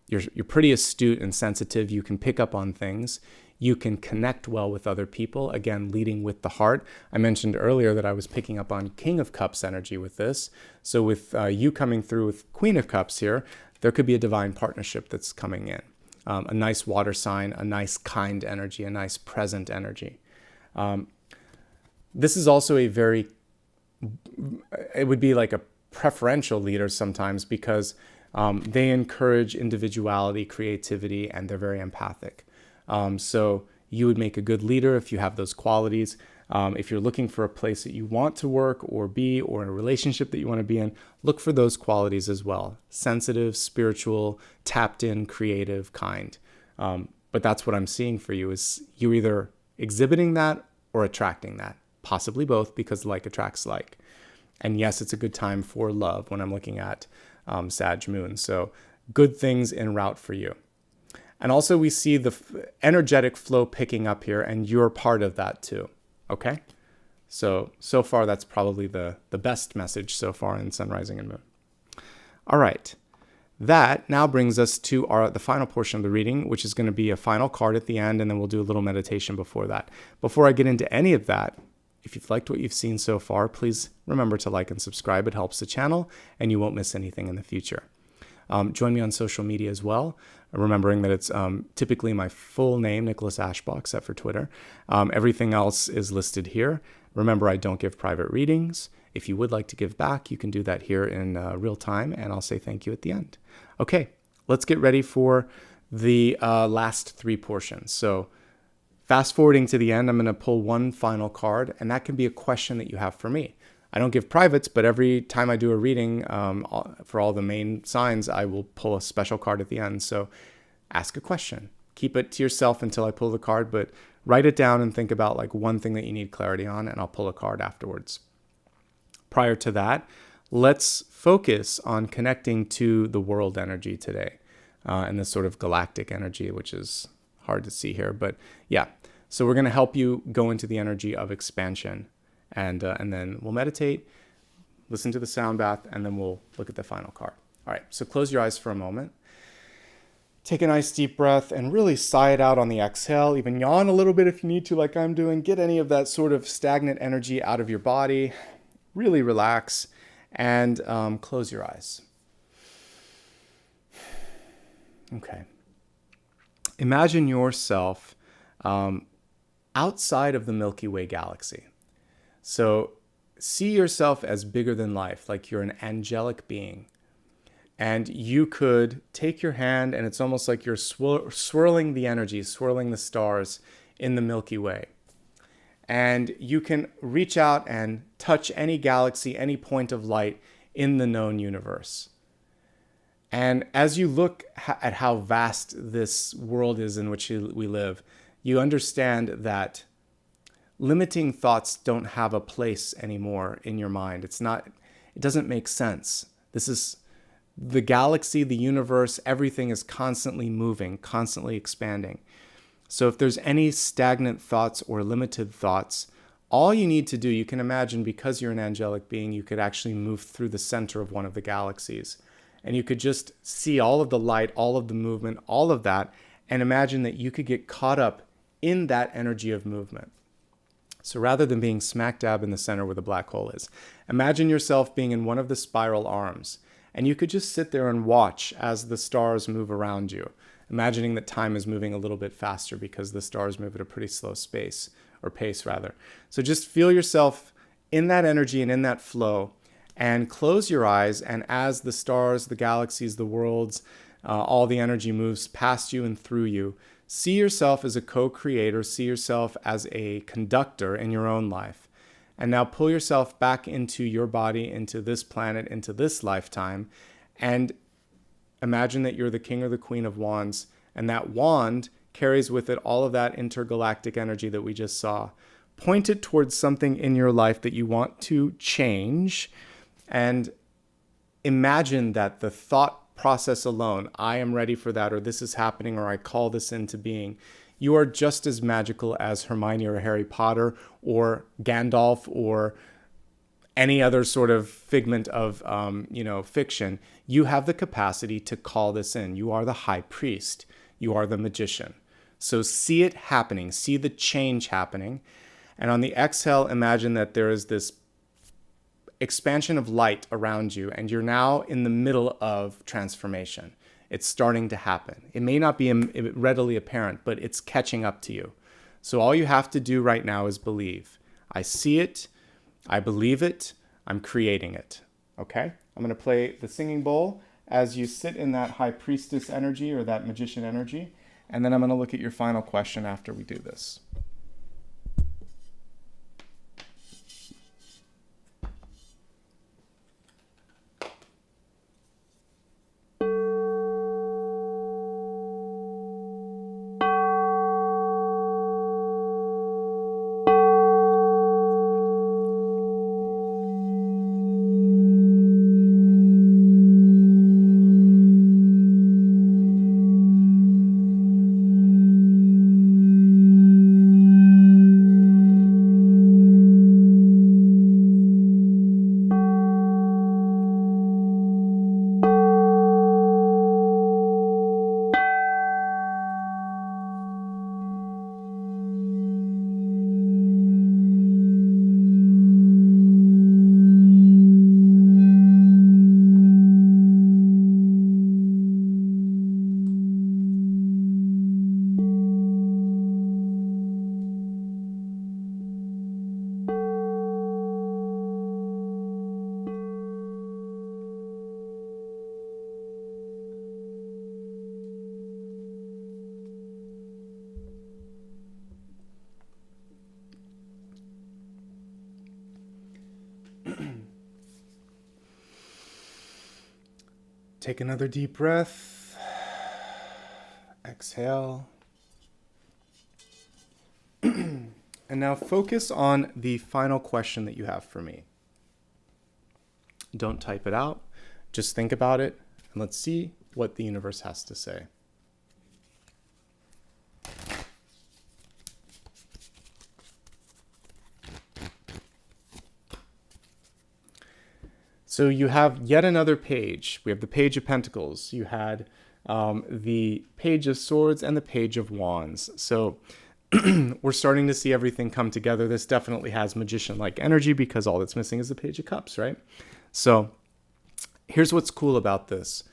you're pretty astute and sensitive. You can pick up on things. You can connect well with other people, again, leading with the heart. I mentioned earlier that I was picking up on King of Cups energy with this. So with you coming through with Queen of Cups here, there could be a divine partnership that's coming in. A nice water sign, a nice kind energy, a nice present energy. This is also it would be like a preferential leader sometimes because they encourage individuality, creativity, and they're very empathic. So you would make a good leader if you have those qualities. If you're looking for a place that you want to work or be, or in a relationship that you want to be in, look for those qualities as well. Sensitive, spiritual, tapped in, creative, kind. But that's what I'm seeing for you is you're either exhibiting that or attracting that. Possibly both, because like attracts like. And yes, it's a good time for love when I'm looking at Sag Moon. So good things en route for you. And also we see the energetic flow picking up here, and you're part of that too. Okay? So far that's probably the best message so far in Sun, Rising, and Moon. All right. That now brings us to the final portion of the reading, which is going to be a final card at the end, and then we'll do a little meditation before that. Before I get into any of that, if you've liked what you've seen so far, please remember to like and subscribe. It helps the channel, and you won't miss anything in the future. Join me on social media as well, remembering that it's typically my full name, Nicholas Ashbaugh, except for Twitter. Everything else is listed here. Remember, I don't give private readings. If you would like to give back, you can do that here in real time, and I'll say thank you at the end. Okay, let's get ready for the last three portions. So fast forwarding to the end, I'm going to pull one final card, and that can be a question that you have for me. I don't give privates, but every time I do a reading for all the main signs, I will pull a special card at the end. So ask a question. Keep it to yourself until I pull the card, but write it down and think about like one thing that you need clarity on, and I'll pull a card afterwards. Prior to that, let's focus on connecting to the world energy today and this sort of galactic energy, which is hard to see here. But yeah, so we're going to help you go into the energy of expansion. And then we'll meditate, listen to the sound bath, and then we'll look at the final card. All right, so close your eyes for a moment. Take a nice deep breath and really sigh it out on the exhale. Even yawn a little bit if you need to, like I'm doing. Get any of that sort of stagnant energy out of your body. Really relax and close your eyes. Okay. Imagine yourself outside of the Milky Way galaxy. So see yourself as bigger than life, like you're an angelic being. And you could take your hand, and it's almost like you're swirling the energy, swirling the stars in the Milky Way. And you can reach out and touch any galaxy, any point of light in the known universe. And as you look at how vast this world is in which we live, you understand that limiting thoughts don't have a place anymore in your mind. It doesn't make sense. This is the galaxy, the universe, everything is constantly moving, constantly expanding. So if there's any stagnant thoughts or limited thoughts, all you need to do, you can imagine, because you're an angelic being, you could actually move through the center of one of the galaxies. And you could just see all of the light, all of the movement, all of that, and imagine that you could get caught up in that energy of movement. So rather than being smack dab in the center where the black hole is, imagine yourself being in one of the spiral arms, and you could just sit there and watch as the stars move around you, imagining that time is moving a little bit faster because the stars move at a pretty slow pace. So just feel yourself in that energy and in that flow, and close your eyes, and as the stars, the galaxies, the worlds, all the energy moves past you and through you, see yourself as a co-creator, see yourself as a conductor in your own life. And now pull yourself back into your body, into this planet, into this lifetime, and imagine that you're the king or the queen of wands, and that wand carries with it all of that intergalactic energy that we just saw. Point it towards something in your life that you want to change, and imagine that the thought process alone, I am ready for that, or this is happening, or I call this into being, You are just as magical as Hermione or Harry Potter or Gandalf or any other sort of figment of, fiction. You have the capacity to call this in. You are the high priest. You are the magician. So see it happening. See the change happening. And on the exhale, imagine that there is this expansion of light around you, and you're now in the middle of transformation. It's starting to happen. It may not be readily apparent, but it's catching up to you. So all you have to do right now is believe. I see it. I believe it. I'm creating it. Okay? I'm going to play the singing bowl as you sit in that high priestess energy or that magician energy. And then I'm going to look at your final question after we do this. Take another deep breath. Exhale. And now focus on the final question that you have for me. Don't type it out. Just think about it, and let's see what the universe has to say. So you have yet another page. We have the Page of Pentacles. You had the Page of Swords and the Page of Wands. So we're starting to see everything come together. This definitely has magician-like energy because all that's missing is the Page of Cups, right? So here's what's cool about this.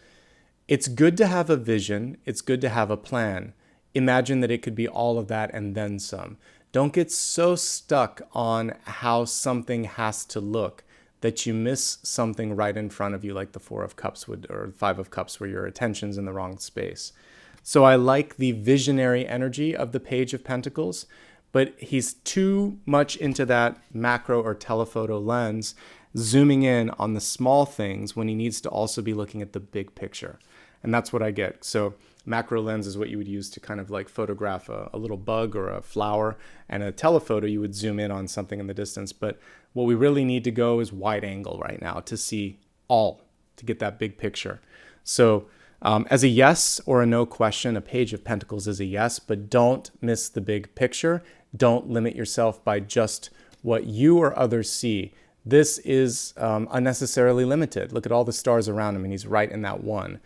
It's good to have a vision. It's good to have a plan. Imagine that it could be all of that and then some. Don't get so stuck on how something has to look that you miss something right in front of you, like the Four of Cups would, or Five of Cups, where your attention's in the wrong space. So I like the visionary energy of the Page of Pentacles, but he's too much into that macro or telephoto lens, zooming in on the small things when he needs to also be looking at the big picture. And that's what I get. So macro lens is what you would use to kind of like photograph a little bug or a flower, and a telephoto, you would zoom in on something in the distance. But what we really need to go is wide angle right now to see all, to get that big picture. So as a yes or a no question, a Page of Pentacles is a yes, but don't miss the big picture. Don't limit yourself by just what you or others see. This is unnecessarily limited. Look at all the stars around him, and he's right in that one.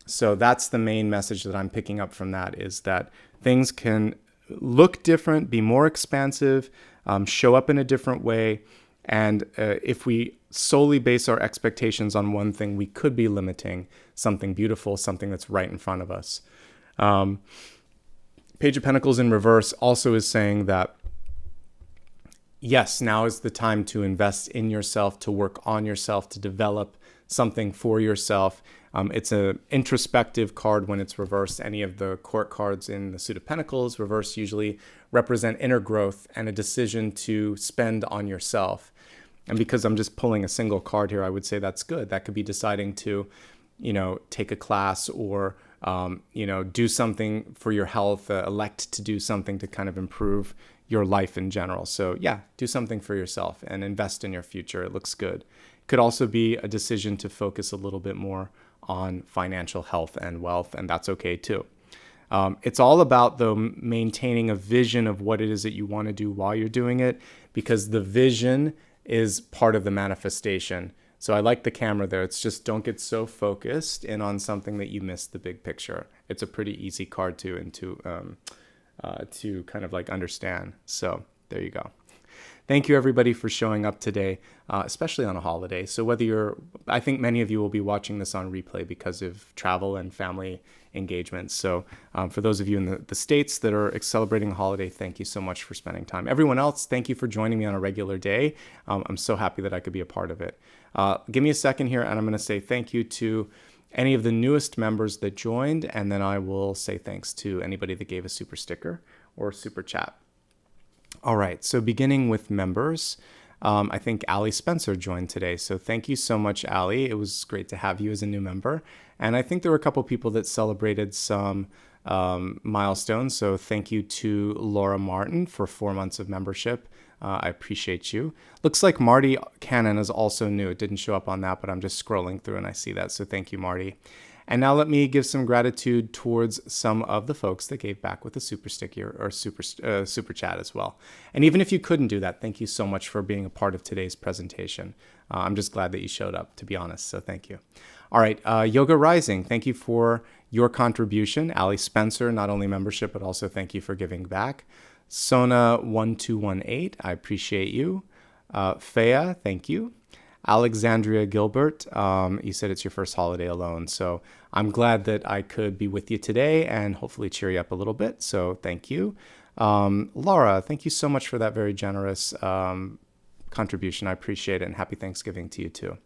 So that's the main message that I'm picking up from that, is that things can look different, be more expansive, show up in a different way. And if we solely base our expectations on one thing, we could be limiting something beautiful, something that's right in front of us. Page of Pentacles in reverse also is saying that, yes, now is the time to invest in yourself, to work on yourself, to develop something for yourself. It's an introspective card when it's reversed. Any of the court cards in the suit of Pentacles reversed usually represent inner growth and a decision to spend on yourself. And because I'm just pulling a single card here, I would say that's good. That could be deciding to, take a class or, do something for your health, elect to do something to kind of improve your life in general. So yeah, do something for yourself and invest in your future. It looks good. Could also be a decision to focus a little bit more on financial health and wealth, and that's okay too. It's all about, though, maintaining a vision of what it is that you want to do while you're doing it, because the vision is part of the manifestation. So I like the camera there. It's just don't get so focused in on something that you miss the big picture. It's a pretty easy card to kind of like understand. So there you go. Thank you, everybody, for showing up today, especially on a holiday. So I think many of you will be watching this on replay because of travel and family engagements. So for those of you in the States that are celebrating a holiday, thank you so much for spending time. Everyone else, thank you for joining me on a regular day. I'm so happy that I could be a part of it. Give me a second here, and I'm going to say thank you to any of the newest members that joined, and then I will say thanks to anybody that gave a super sticker or super chat. All right, so beginning with members, I think Ali Spencer joined today. So thank you so much, Ali. It was great to have you as a new member. And I think there were a couple people that celebrated some milestones. So thank you to Laura Martin for 4 months of membership. I appreciate you. Looks like Marty Cannon is also new. It didn't show up on that, but I'm just scrolling through and I see that. So thank you, Marty. And now let me give some gratitude towards some of the folks that gave back with a super sticker or super chat as well. And even if you couldn't do that, thank you so much for being a part of today's presentation. I'm just glad that you showed up, to be honest. So thank you. All right, Yoga Rising, thank you for your contribution. Ali Spencer, not only membership, but also thank you for giving back. Sona1218, I appreciate you. Fea, thank you. Alexandria Gilbert, you said it's your first holiday alone. So I'm glad that I could be with you today and hopefully cheer you up a little bit. So thank you. Laura, thank you so much for that very generous contribution. I appreciate it. And happy Thanksgiving to you too.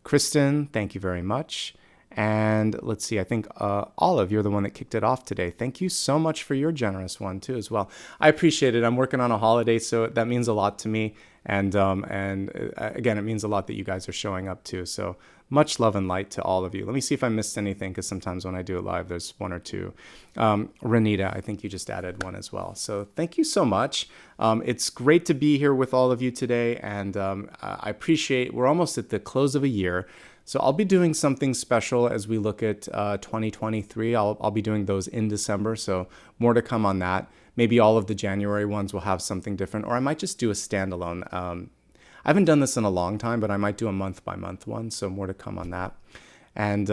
Kristen, thank you very much. And let's see, I think Olive, you're the one that kicked it off today. Thank you so much for your generous one too as well. I appreciate it. I'm working on a holiday, so that means a lot to me. And again, it means a lot that you guys are showing up too. So much love and light to all of you. Let me see if I missed anything, because sometimes when I do it live, there's one or two. Renita, I think you just added one as well. So thank you so much. It's great to be here with all of you today. And I appreciate, we're almost at the close of a year. So I'll be doing something special as we look at 2023. I'll be doing those in December, so more to come on that. Maybe all of the January ones will have something different, or I might just do a standalone. I haven't done this in a long time, but I might do a month-by-month one, so more to come on that. And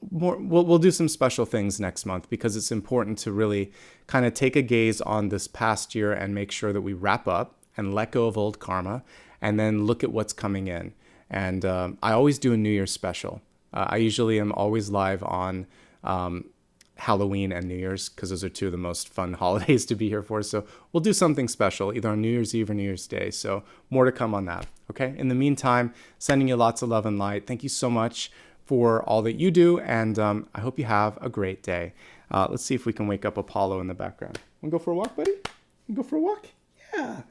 we'll do some special things next month, because it's important to really kind of take a gaze on this past year and make sure that we wrap up and let go of old karma, and then look at what's coming in. And I always do a New Year's special. I usually am always live on Halloween and New Year's, because those are two of the most fun holidays to be here for. So we'll do something special either on New Year's Eve or New Year's Day. So more to come on that. Okay. In the meantime, sending you lots of love and light. Thank you so much for all that you do. And I hope you have a great day. Let's see if we can wake up Apollo in the background. Want to go for a walk, buddy? You go for a walk? Yeah.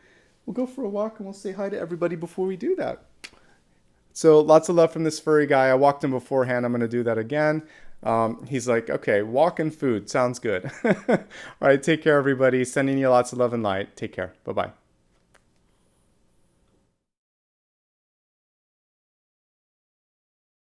We'll go for a walk and we'll say hi to everybody before we do that. So lots of love from this furry guy. I walked him beforehand. I'm going to do that again. He's like, okay, walk and food. Sounds good. All right, take care, everybody. Sending you lots of love and light. Take care. Bye-bye.